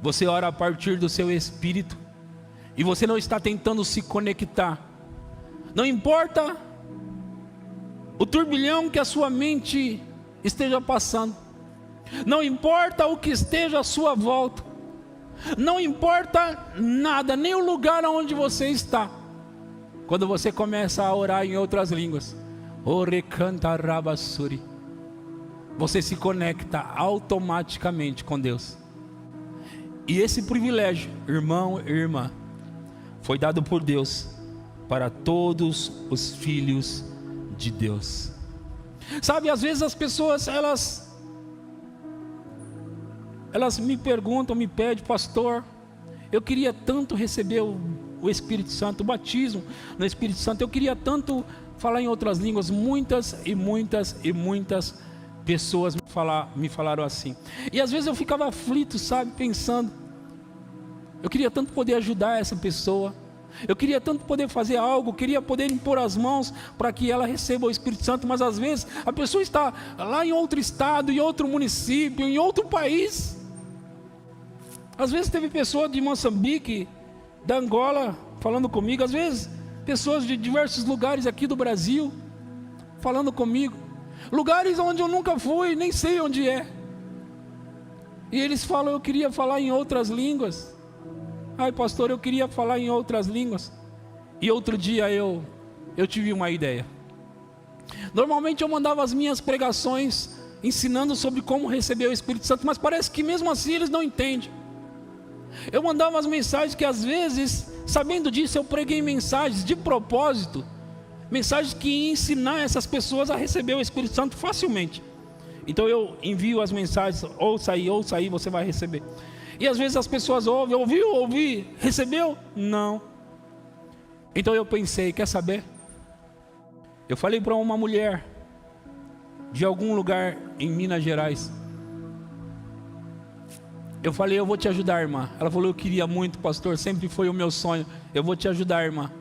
você ora a partir do seu espírito, e você não está tentando se conectar. Não importa o turbilhão que a sua mente esteja passando, não importa o que esteja à sua volta, não importa nada, nem o lugar onde você está. Quando você começa a orar em outras línguas, você se conecta automaticamente com Deus. E esse privilégio, irmão e irmã, foi dado por Deus para todos os filhos de Deus. Sabe, às vezes as pessoas, elas me perguntam, me pedem: pastor, eu queria tanto receber o Espírito Santo, o batismo no Espírito Santo, eu queria tanto falar em outras línguas. Muitas pessoas me falaram assim. E às vezes eu ficava aflito, sabe, pensando: eu queria tanto poder ajudar essa pessoa, eu queria tanto poder fazer algo, queria poder impor as mãos para que ela receba o Espírito Santo. Mas às vezes a pessoa está lá em outro estado, em outro município, em outro país. Às vezes teve pessoa de Moçambique, da Angola, falando comigo. Às vezes pessoas de diversos lugares aqui do Brasil falando comigo, lugares onde eu nunca fui, nem sei onde é. E eles falam: eu queria falar em outras línguas. Ai, pastor, eu queria falar em outras línguas. E outro dia eu tive uma ideia. Normalmente eu mandava as minhas pregações ensinando sobre como receber o Espírito Santo, mas parece que mesmo assim eles não entendem. Eu mandava as mensagens que às vezes, sabendo disso, eu preguei mensagens de propósito, mensagens que iam ensinar essas pessoas a receber o Espírito Santo facilmente. Então eu envio as mensagens: ouça aí, você vai receber. E às vezes as pessoas ouvem: ouvi, recebeu? Não. Então eu pensei: quer saber? Eu falei para uma mulher de algum lugar em Minas Gerais. Eu falei: eu vou te ajudar, irmã. Ela falou: eu queria muito, pastor, sempre foi o meu sonho. Eu vou te ajudar, irmã.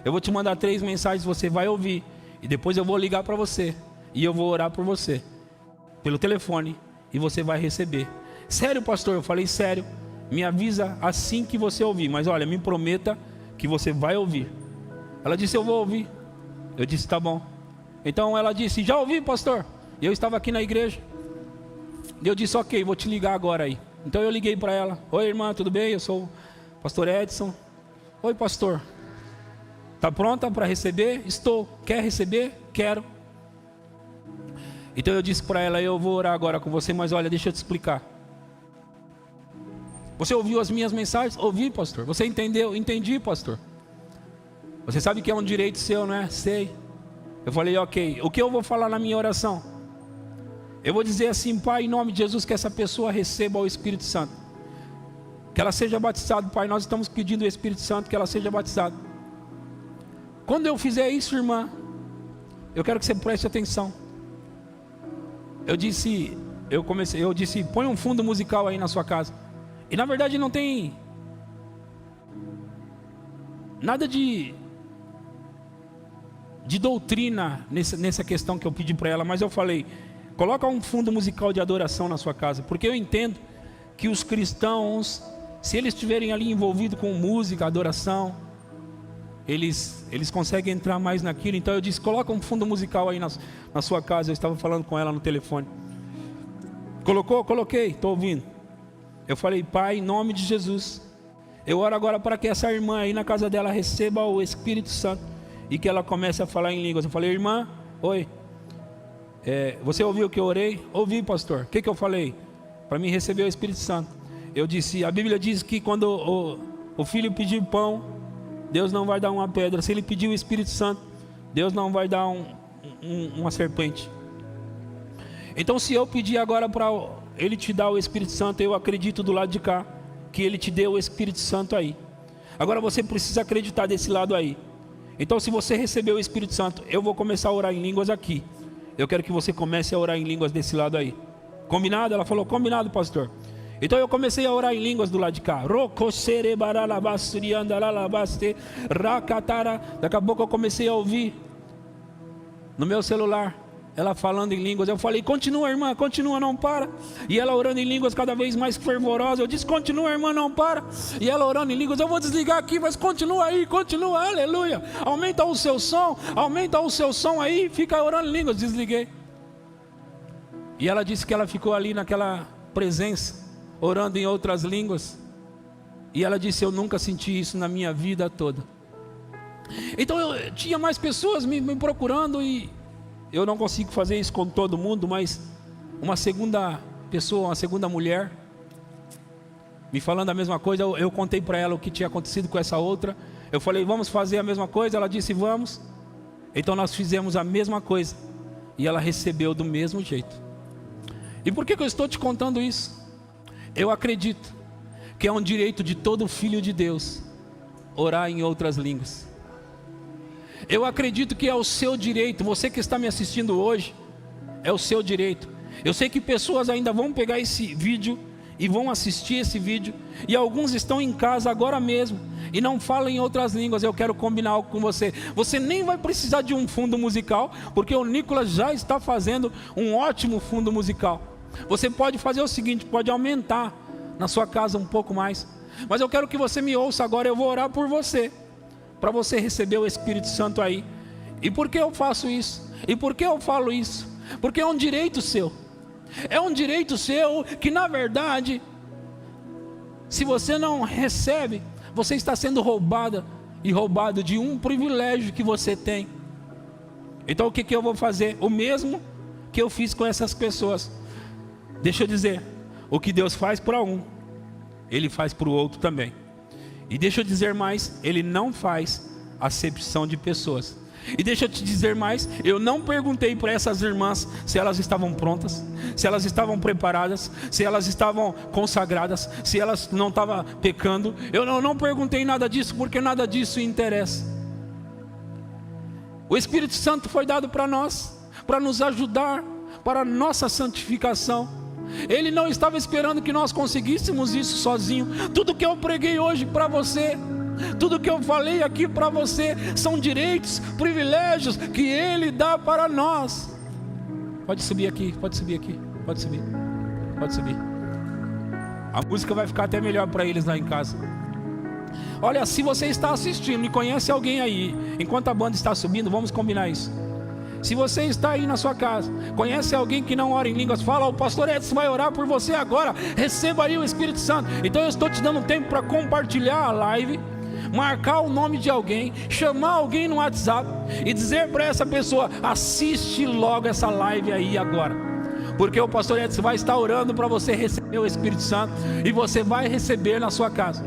Eu vou te mandar 3 mensagens, você vai ouvir, e depois eu vou ligar para você, e eu vou orar por você pelo telefone, e você vai receber. Sério, pastor? Eu falei: sério. Me avisa assim que você ouvir, mas olha, me prometa que você vai ouvir. Ela disse: eu vou ouvir. Eu disse: tá bom. Então ela disse: já ouvi, pastor. E eu estava aqui na igreja. E eu disse: ok, vou te ligar agora aí. Então eu liguei para ela: oi, irmã, tudo bem? Eu sou o pastor Edson. Oi, pastor, está pronta para receber? Estou. Quer receber? Quero. Então eu disse para ela: eu vou orar agora com você, mas olha, deixa eu te explicar. Você ouviu as minhas mensagens? Ouvi, pastor. Você entendeu? Entendi, pastor. Você sabe que é um direito seu, não é? Sei. Eu falei: ok. O que eu vou falar na minha oração? Eu vou dizer assim: Pai, em nome de Jesus, que essa pessoa receba o Espírito Santo, que ela seja batizada. Pai, nós estamos pedindo o Espírito Santo, que ela seja batizada. Quando eu fizer isso, irmã, eu quero que você preste atenção. Eu disse: põe um fundo musical aí na sua casa. E na verdade não tem nada de doutrina nessa questão que eu pedi para ela, mas eu falei: coloca um fundo musical de adoração na sua casa, porque eu entendo que os cristãos, se eles estiverem ali envolvidos com música, adoração, eles conseguem entrar mais naquilo. Então eu disse: coloca um fundo musical aí na sua casa. Eu estava falando com ela no telefone. Colocou? Coloquei, estou ouvindo. Eu falei: Pai, em nome de Jesus, eu oro agora para que essa irmã aí na casa dela receba o Espírito Santo e que ela comece a falar em línguas. Eu falei: irmã, oi, você ouviu o que eu orei? Ouvi, pastor. O que eu falei? Para mim receber o Espírito Santo. Eu disse: a Bíblia diz que quando o filho pedir pão, Deus não vai dar uma pedra. Se ele pedir o Espírito Santo, Deus não vai dar uma serpente. Então, se eu pedir agora para Ele te dar o Espírito Santo, eu acredito do lado de cá que Ele te deu o Espírito Santo aí. Agora você precisa acreditar desse lado aí. Então, se você recebeu o Espírito Santo, eu vou começar a orar em línguas aqui. Eu quero que você comece a orar em línguas desse lado aí. Combinado? Ela falou: combinado, pastor. Então eu comecei a orar em línguas do lado de cá. Daqui a pouco eu comecei a ouvir no meu celular ela falando em línguas. Eu falei: continua, irmã, continua, não para. E ela orando em línguas cada vez mais fervorosa. Eu disse: continua, irmã, não para. E ela orando em línguas. Eu vou desligar aqui, mas continua aí, continua, aleluia. Aumenta o seu som aí, fica orando em línguas. Desliguei. E ela disse que ela ficou ali naquela presença, orando em outras línguas. E ela disse: eu nunca senti isso na minha vida toda. Então eu tinha mais pessoas me procurando, e eu não consigo fazer isso com todo mundo, mas uma segunda pessoa, uma segunda mulher, me falando a mesma coisa. Eu contei para ela o que tinha acontecido com essa outra. Eu falei: vamos fazer a mesma coisa? Ela disse: vamos. Então nós fizemos a mesma coisa, e ela recebeu do mesmo jeito. E por que eu estou te contando isso? Eu acredito que é um direito de todo filho de Deus orar em outras línguas. Eu acredito que é o seu direito. Você que está me assistindo hoje, é o seu direito. Eu sei que pessoas ainda vão pegar esse vídeo e vão assistir esse vídeo, e alguns estão em casa agora mesmo e não falam em outras línguas. Eu quero combinar algo com você. Você nem vai precisar de um fundo musical, porque o Nicolas já está fazendo um ótimo fundo musical. Você pode fazer o seguinte: pode aumentar na sua casa um pouco mais. Mas eu quero que você me ouça agora. Eu vou orar por você, para você receber o Espírito Santo aí. E por que eu faço isso? E por que eu falo isso? Porque é um direito seu. É um direito seu que, na verdade, se você não recebe, você está sendo roubada e roubado de um privilégio que você tem. Então o que eu vou fazer? O mesmo que eu fiz com essas pessoas. Deixa eu dizer, o que Deus faz para um, Ele faz para o outro também. E deixa eu dizer mais, Ele não faz acepção de pessoas. E deixa eu te dizer mais, eu não perguntei para essas irmãs se elas estavam prontas, se elas estavam preparadas, se elas estavam consagradas, se elas não estavam pecando. Eu não perguntei nada disso, porque nada disso interessa. O Espírito Santo foi dado para nós, para nos ajudar, para a nossa santificação. Ele não estava esperando que nós conseguíssemos isso sozinho. Tudo que eu preguei hoje para você, tudo que eu falei aqui para você, são direitos, privilégios que Ele dá para nós. Pode subir aqui, pode subir aqui, pode subir, pode subir. A música vai ficar até melhor para eles lá em casa. Olha, se você está assistindo e conhece alguém aí, enquanto a banda está subindo, vamos combinar isso. Se você está aí na sua casa, conhece alguém que não ora em línguas, fala: o pastor Edson vai orar por você agora, receba aí o Espírito Santo. Então eu estou te dando tempo para compartilhar a live, marcar o nome de alguém, chamar alguém no WhatsApp e dizer para essa pessoa: assiste logo essa live aí agora, porque o pastor Edson vai estar orando para você receber o Espírito Santo, e você vai receber na sua casa.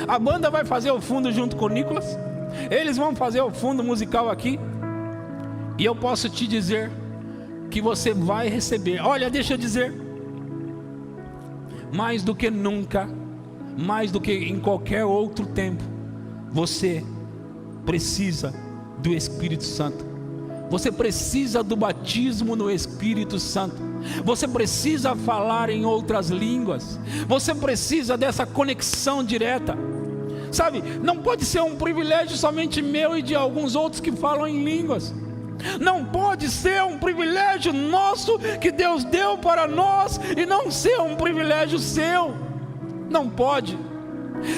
A banda vai fazer o fundo junto com o Nicolas, eles vão fazer o fundo musical aqui. E eu posso te dizer que você vai receber. Olha, deixa eu dizer, mais do que nunca, mais do que em qualquer outro tempo, você precisa do Espírito Santo. Você precisa do batismo no Espírito Santo. Você precisa falar em outras línguas. Você precisa dessa conexão direta. Sabe, não pode ser um privilégio somente meu e de alguns outros que falam em línguas. Não pode ser um privilégio nosso que Deus deu para nós e não ser um privilégio seu. Não pode.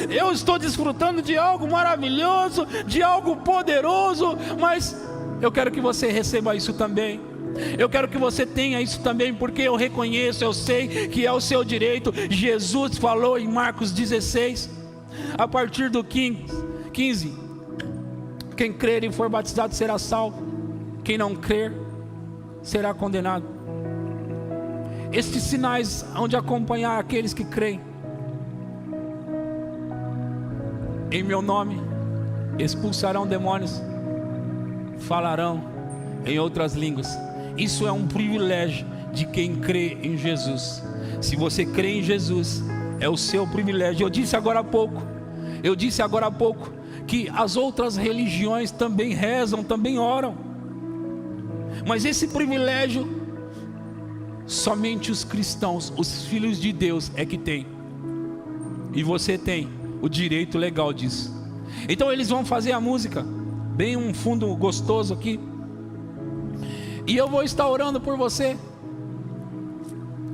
Eu estou desfrutando de algo maravilhoso, de algo poderoso, mas eu quero que você receba isso também. Eu quero que você tenha isso também, porque eu reconheço, eu sei que é o seu direito. Jesus falou em Marcos 16, a partir do 15: quem crer e for batizado será salvo, quem não crer será condenado. Estes sinais hão de acompanhar aqueles que creem. Em meu nome expulsarão demônios, falarão em outras línguas. Isso é um privilégio de quem crê em Jesus. Se você crê em Jesus, é o seu privilégio. Eu disse agora há pouco que as outras religiões também rezam, também oram, mas esse privilégio somente os cristãos, os filhos de Deus é que tem. E você tem o direito legal disso. Então eles vão fazer a música, bem um fundo gostoso aqui, e eu vou estar orando por você.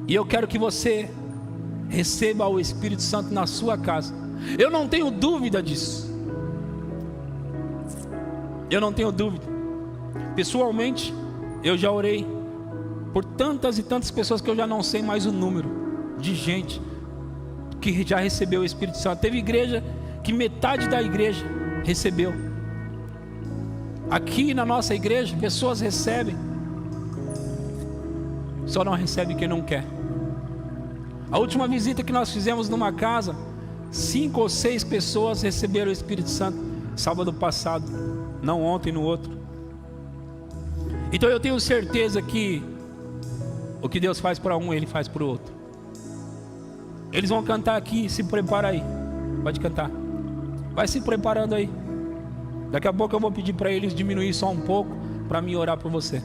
E eu quero que você receba o Espírito Santo na sua casa. Eu não tenho dúvida disso. Eu não tenho dúvida. Pessoalmente, eu já orei por tantas e tantas pessoas que eu já não sei mais o número de gente que já recebeu o Espírito Santo. Teve igreja que metade da igreja recebeu. Aqui na nossa igreja, pessoas recebem, só não recebe quem não quer. A última visita que nós fizemos numa casa, 5 ou 6 pessoas receberam o Espírito Santo sábado passado, não ontem, no outro. Então eu tenho certeza que o que Deus faz para um, Ele faz para o outro. Eles vão cantar aqui, se prepara aí. Pode cantar. Vai se preparando aí. Daqui a pouco eu vou pedir para eles diminuir só um pouco, para mim orar por você.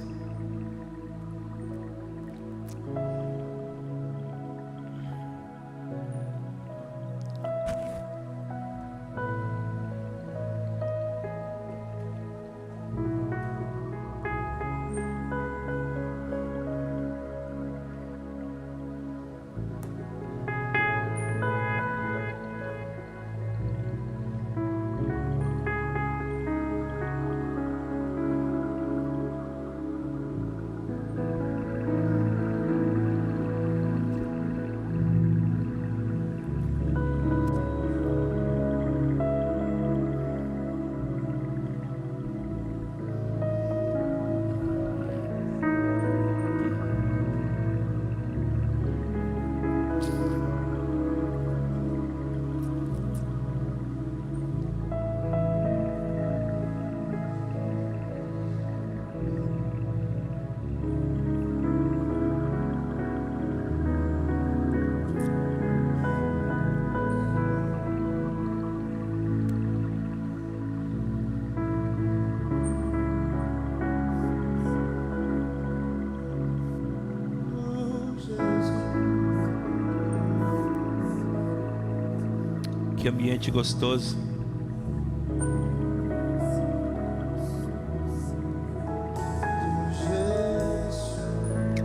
Que ambiente gostoso.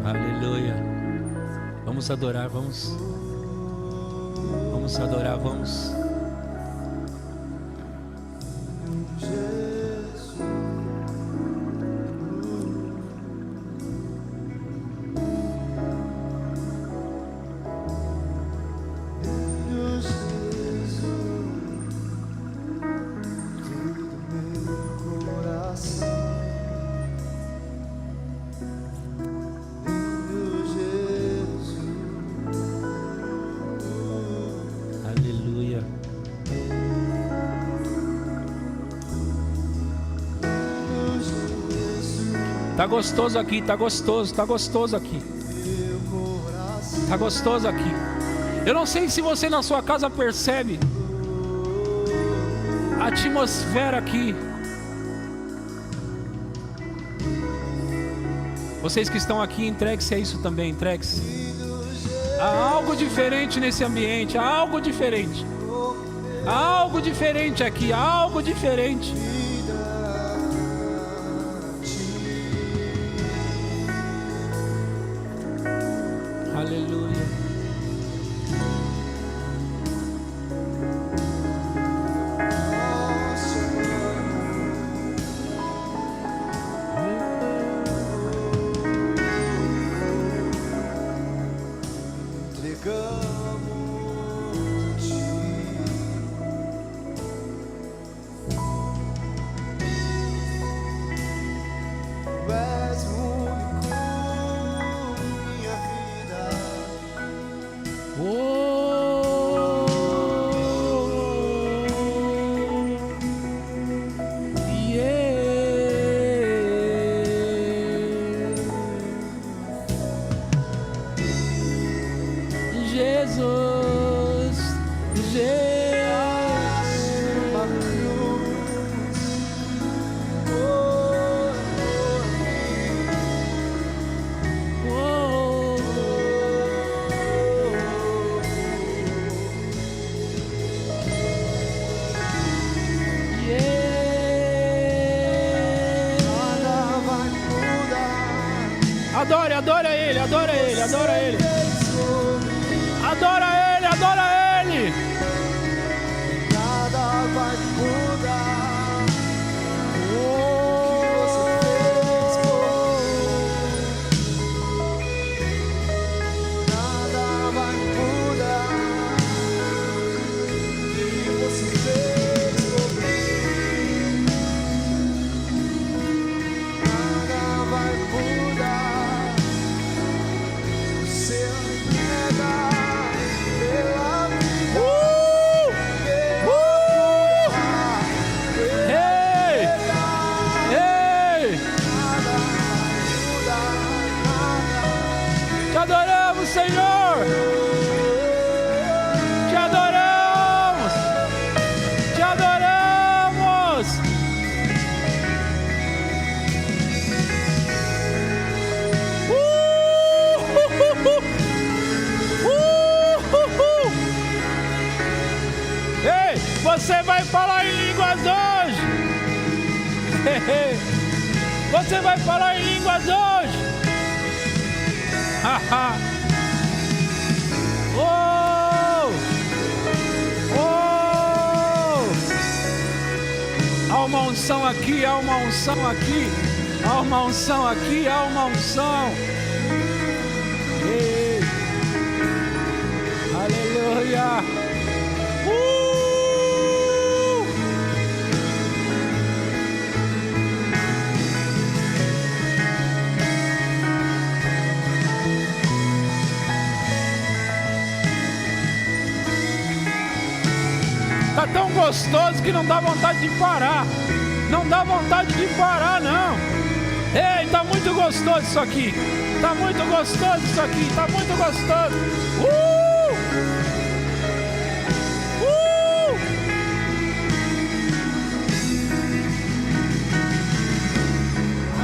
Aleluia. Vamos adorar, vamos adorar, vamos. Tá gostoso aqui, tá gostoso aqui. Tá gostoso aqui. Eu não sei se você na sua casa percebe a atmosfera aqui. Vocês que estão aqui, entregue-se a isso também, entregue-se. Há algo diferente nesse ambiente, há algo diferente. Há algo diferente aqui, há algo diferente. Aleluia. Adore, adore a Ele, adore a Ele, adore a Ele. Adora Ele, adora Ele. Nada vai mudar. Nada vai mudar. O que você fez por mim. Nada vai mudar. O seu entrega pela vida. Te adoramos, Senhor. Te adoramos. Te adoramos. Ei, você vai falar em línguas hoje. Você vai falar em línguas hoje. Oh! Oh! Há uma unção aqui, há uma unção aqui, há uma unção aqui, há uma unção. Ei. Aleluia! Tá tão gostoso que não dá vontade de parar. Não dá vontade de parar, não. Ei, tá muito gostoso isso aqui. Tá muito gostoso isso aqui. Tá muito gostoso.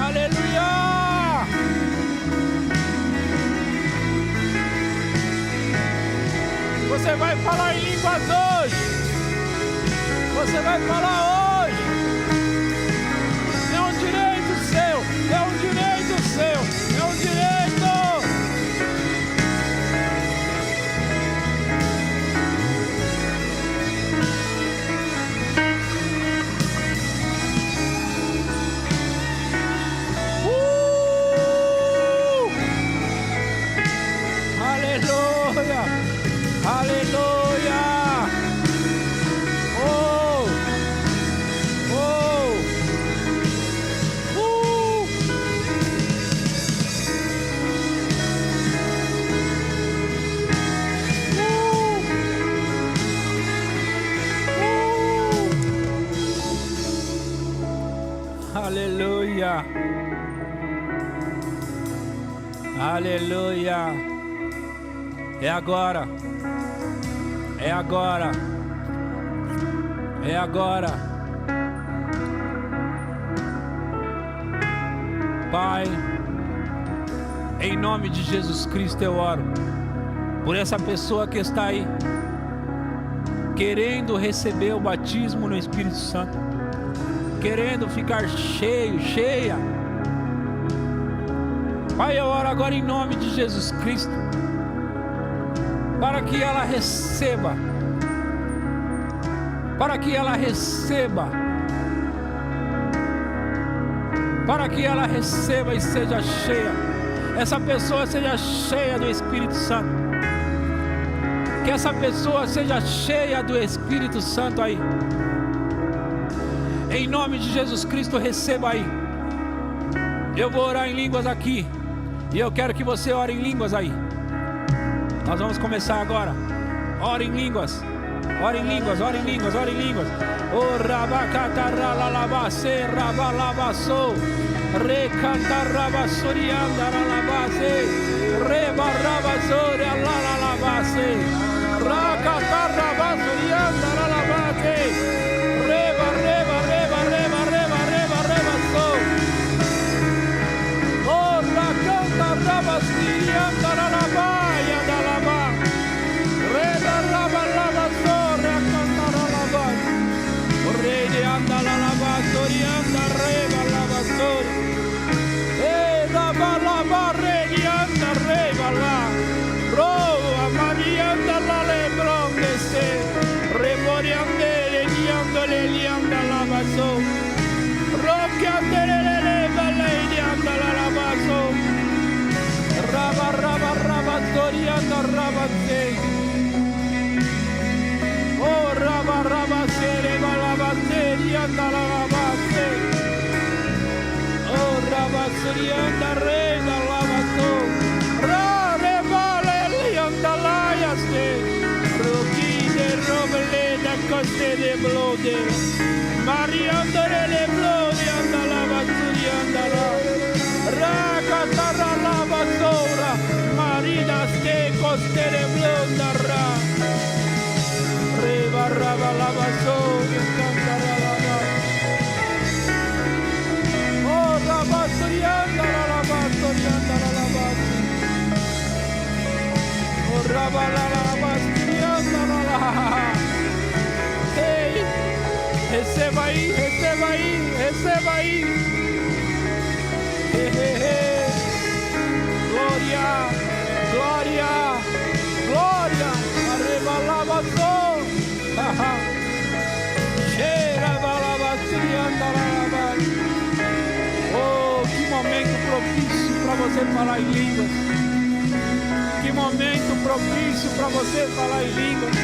Aleluia! Você vai falar em línguas hoje. Você vai falar hoje. É um direito seu. É um direito seu. É um direito. Aleluia. Aleluia. Aleluia. Aleluia. É agora. É agora. É agora. Pai, em nome de Jesus Cristo eu oro por essa pessoa que está aí querendo receber o batismo no Espírito Santo, querendo ficar cheio, cheia. Pai, eu oro agora em nome de Jesus Cristo, para que ela receba, para que ela receba, para que ela receba e seja cheia. Essa pessoa seja cheia do Espírito Santo. Que essa pessoa seja cheia do Espírito Santo aí. Em nome de Jesus Cristo, receba aí. Eu vou orar em línguas aqui, e eu quero que você ore em línguas aí. Nós vamos começar agora. Ore em línguas. Ore em línguas, ore em línguas, ore em línguas. O rabacataralabase, rabalabaso, recantarabasurianda ralabase, rebarabasore alalabase, racatarabasurianda ralabase, reba, reba, reba, reba, reba, reba, reba, so. O racantarabasurianda ralabaya dalaba, reba, raba, laba, so, recantaralabase. Rei de anda la lavasori anda reba lavasori e lava lavare basso. Roque andere balei andala la basso. Raba raba raba sori andara sei. Oh raba raba sere balaba seri andala la basse. Oh raba seri andare la basso. Ra re vale li andala ya se. Roki de robele da coste de blode. Maria andare le blode andala basuri andala. Ra catara la basura. Marina ste coste de blonda ra. Re barra la basura cantara la ba. Oh la basuri andala la basuri andala la basuri. Oh raba la basuri andala la. Hey, receba aí, receba aí, receba aí. Hey, hey, hey. Glória, glória, glória. Arriba la basura. Cheira balaba andala la basuri. Oh, que momento propício para você falar em línguas. Que momento propício para você falar em línguas.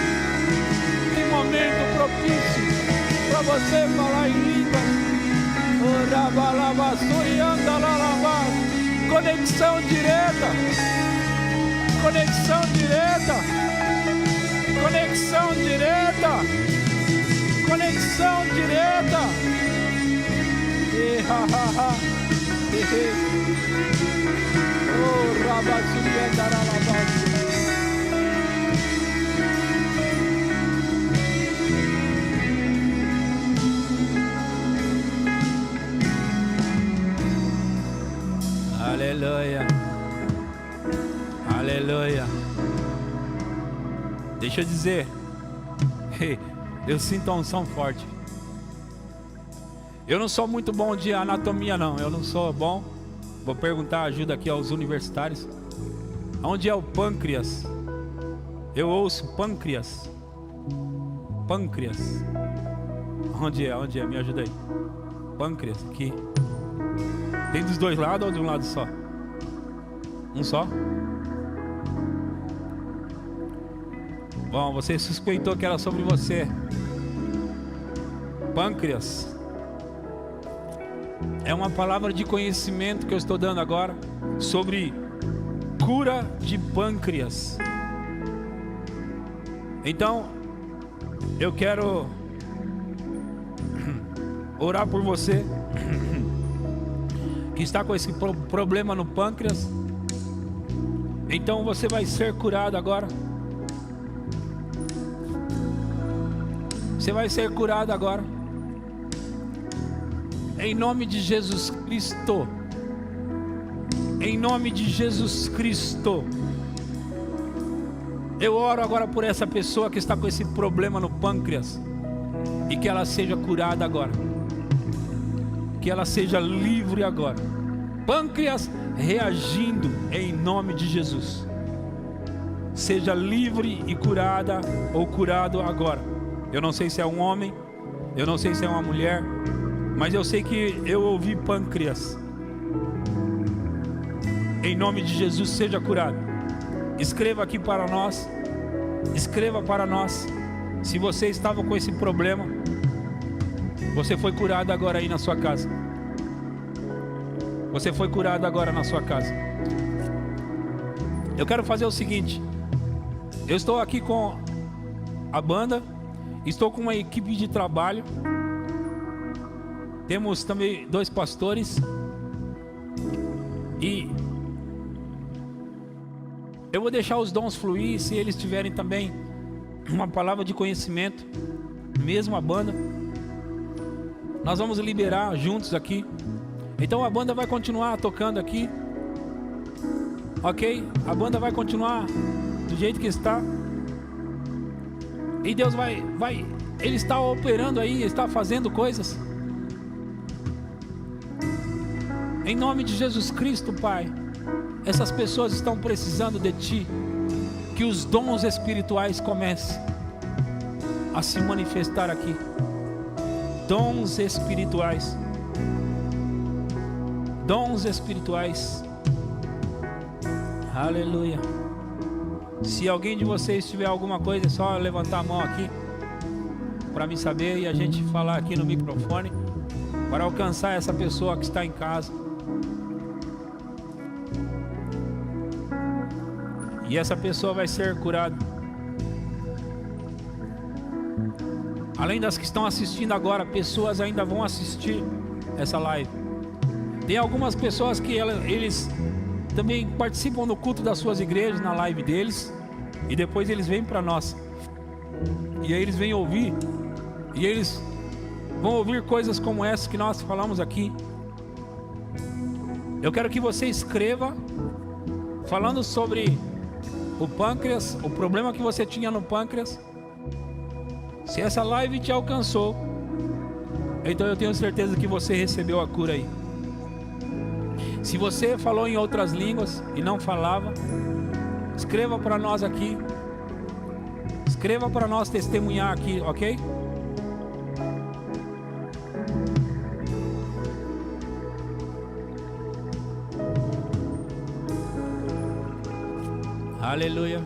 Que momento propício para você falar em línguas. Conexão direta. Conexão direta. Conexão direta. Conexão direta. Oh, Rabasuri andara la base. Aleluia. Aleluia. Deixa eu dizer, eu sinto a unção forte. Eu não sou muito bom de anatomia não, eu não sou bom. Vou perguntar ajuda aqui aos universitários. Onde é o pâncreas? Eu ouço pâncreas. Pâncreas. Onde é? Onde é? Me ajuda aí. Pâncreas, aqui. Tem dos dois lados ou de um lado só? Um só? Bom, você suspeitou que era sobre você. Pâncreas. É uma palavra de conhecimento que eu estou dando agora sobre cura de pâncreas. Então, eu quero orar por você que está com esse problema no pâncreas. Então você vai ser curado agora. Você vai ser curado agora. Em nome de Jesus Cristo. Em nome de Jesus Cristo. Eu oro agora por essa pessoa que está com esse problema no pâncreas. E que ela seja curada agora. Que ela seja livre agora. Pâncreas reagindo em nome de Jesus. Seja livre e curada ou curado agora. Eu não sei se é um homem, eu não sei se é uma mulher, mas eu sei que eu ouvi pâncreas. Em nome de Jesus, seja curado. Escreva aqui para nós. Escreva para nós. Se você estava com esse problema, você foi curado agora aí na sua casa. Você foi curado agora na sua casa. Eu quero fazer o seguinte. Eu estou aqui com a banda. Estou com uma equipe de trabalho. Temos também 2 pastores. E eu vou deixar os dons fluir. Se eles tiverem também uma palavra de conhecimento, mesmo a banda, nós vamos liberar juntos aqui. Então a banda vai continuar tocando aqui. Ok? A banda vai continuar do jeito que está. E Deus vai, Ele está operando aí, está fazendo coisas. Em nome de Jesus Cristo, Pai, essas pessoas estão precisando de Ti. Que os dons espirituais comecem a se manifestar aqui. Dons espirituais. Dons espirituais. Aleluia. Se alguém de vocês tiver alguma coisa, é só levantar a mão aqui para me saber e a gente falar aqui no microfone para alcançar essa pessoa que está em casa. E essa pessoa vai ser curada. Além das que estão assistindo agora, pessoas ainda vão assistir essa live. Tem algumas pessoas que eles também participam do culto das suas igrejas, na live deles, e depois eles vêm para nós. E aí eles vêm ouvir, e eles vão ouvir coisas como essa que nós falamos aqui. Eu quero que você escreva falando sobre o pâncreas, o problema que você tinha no pâncreas. Se essa live te alcançou, então eu tenho certeza que você recebeu a cura aí. Se você falou em outras línguas e não falava, escreva para nós aqui. Escreva para nós testemunhar aqui, ok? Aleluia.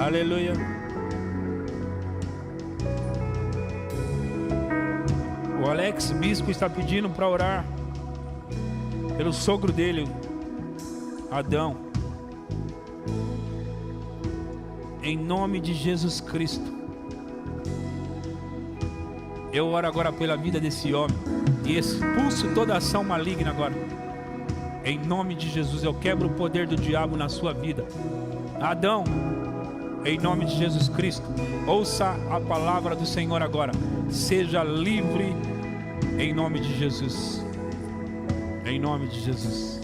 Aleluia. O Alex Bispo está pedindo para orar pelo sogro dele, Adão. Em nome de Jesus Cristo, eu oro agora pela vida desse homem e expulso toda ação maligna agora. Em nome de Jesus, eu quebro o poder do diabo na sua vida. Adão, em nome de Jesus Cristo, ouça a palavra do Senhor agora. Seja livre em nome de Jesus. Em nome de Jesus.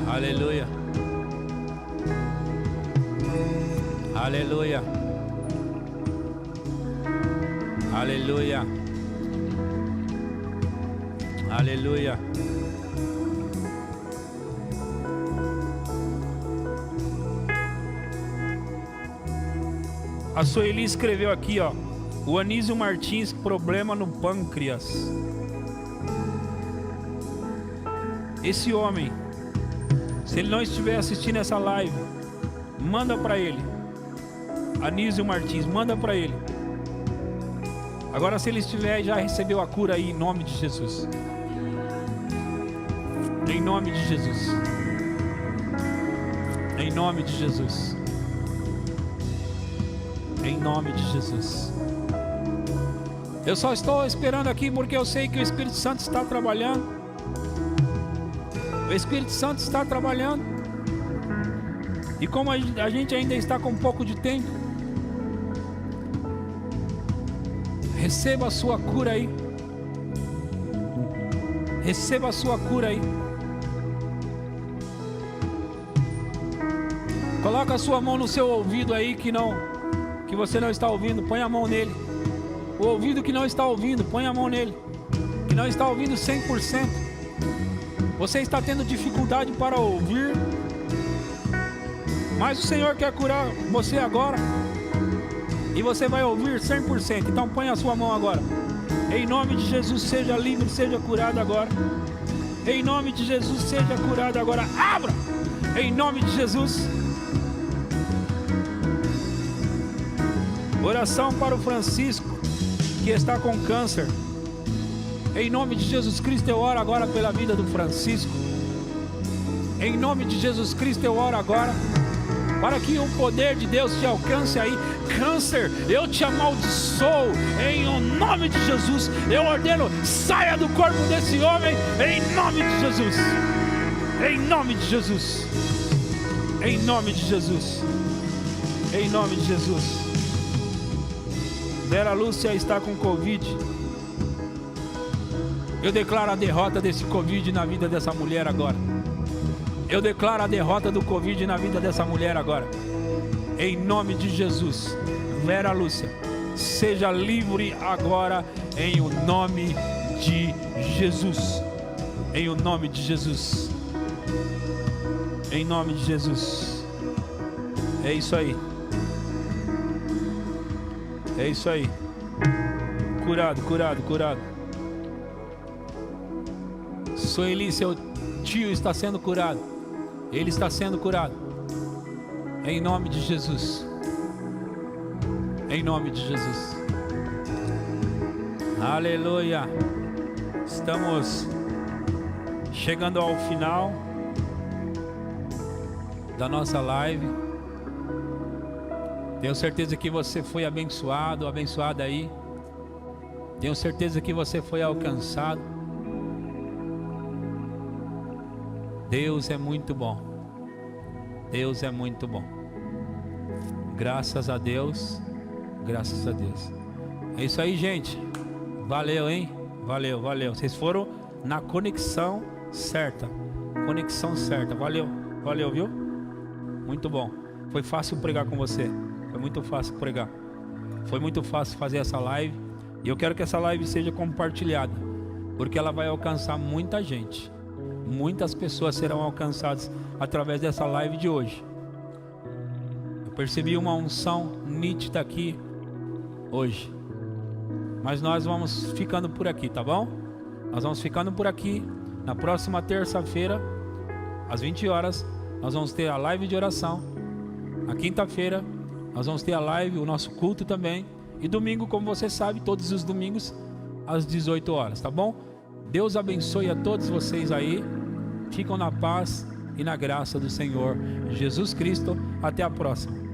Aleluia. Aleluia. Aleluia. Aleluia. A Sueli escreveu aqui, ó. O Anísio Martins, problema no pâncreas. Esse homem, se ele não estiver assistindo essa live, manda para ele. Anísio Martins, manda para ele. Agora, se ele estiver, já recebeu a cura aí, em nome de Jesus. Em nome de Jesus. Em nome de Jesus. Em nome de Jesus. Eu só estou esperando aqui porque eu sei que o Espírito Santo está trabalhando. O Espírito Santo está trabalhando. E como a gente ainda está com um pouco de tempo, receba a sua cura aí. Receba a sua cura aí. Coloca a sua mão no seu ouvido aí que você não está ouvindo. Põe a mão nele. O ouvido que não está ouvindo, põe a mão nele. Que não está ouvindo 100%. Você está tendo dificuldade para ouvir, mas o Senhor quer curar você agora. E você vai ouvir 100%. Então põe a sua mão agora. Em nome de Jesus, seja livre, seja curado agora. Em nome de Jesus, seja curado agora. Abra! Em nome de Jesus. Oração para o Francisco, que está com câncer. Em nome de Jesus Cristo, eu oro agora pela vida do Francisco. Em nome de Jesus Cristo, eu oro agora para que o poder de Deus te alcance aí. Câncer, eu te amaldiçoo em nome de Jesus. Eu ordeno, saia do corpo desse homem em nome de Jesus. Em nome de Jesus. Em nome de Jesus. Em nome de Jesus. Vera Lúcia está com Covid. Eu declaro a derrota desse Covid na vida dessa mulher agora. Eu declaro a derrota do Covid na vida dessa mulher agora. Em nome de Jesus. Vera Lúcia, seja livre agora em o nome de Jesus. Em o nome de Jesus. Em nome de Jesus. É isso aí. É isso aí. Curado, curado, curado. Sueli, seu tio está sendo curado. Ele está sendo curado. Em nome de Jesus. Em nome de Jesus. Aleluia. Estamos chegando ao final da nossa live. Tenho certeza que você foi abençoado, abençoada aí. Tenho certeza que você foi alcançado. Deus é muito bom. Deus é muito bom. Graças a Deus. Graças a Deus. É isso aí, gente. Valeu, hein? Valeu, valeu. Vocês foram na conexão certa. Conexão certa. Valeu, valeu, viu? Muito bom. Foi fácil pregar com você. Foi muito fácil pregar. Foi muito fácil fazer essa live. E eu quero que essa live seja compartilhada, porque ela vai alcançar muita gente. Muitas pessoas serão alcançadas através dessa live de hoje. Eu percebi uma unção nítida aqui hoje. Mas nós vamos ficando por aqui, tá bom? Nós vamos ficando por aqui. Na próxima terça-feira, às 20 horas, nós vamos ter a live de oração. Na quinta-feira, nós vamos ter a live, o nosso culto também. E domingo, como você sabe, todos os domingos, às 18 horas, tá bom? Deus abençoe a todos vocês aí. Ficam na paz e na graça do Senhor Jesus Cristo. Até a próxima.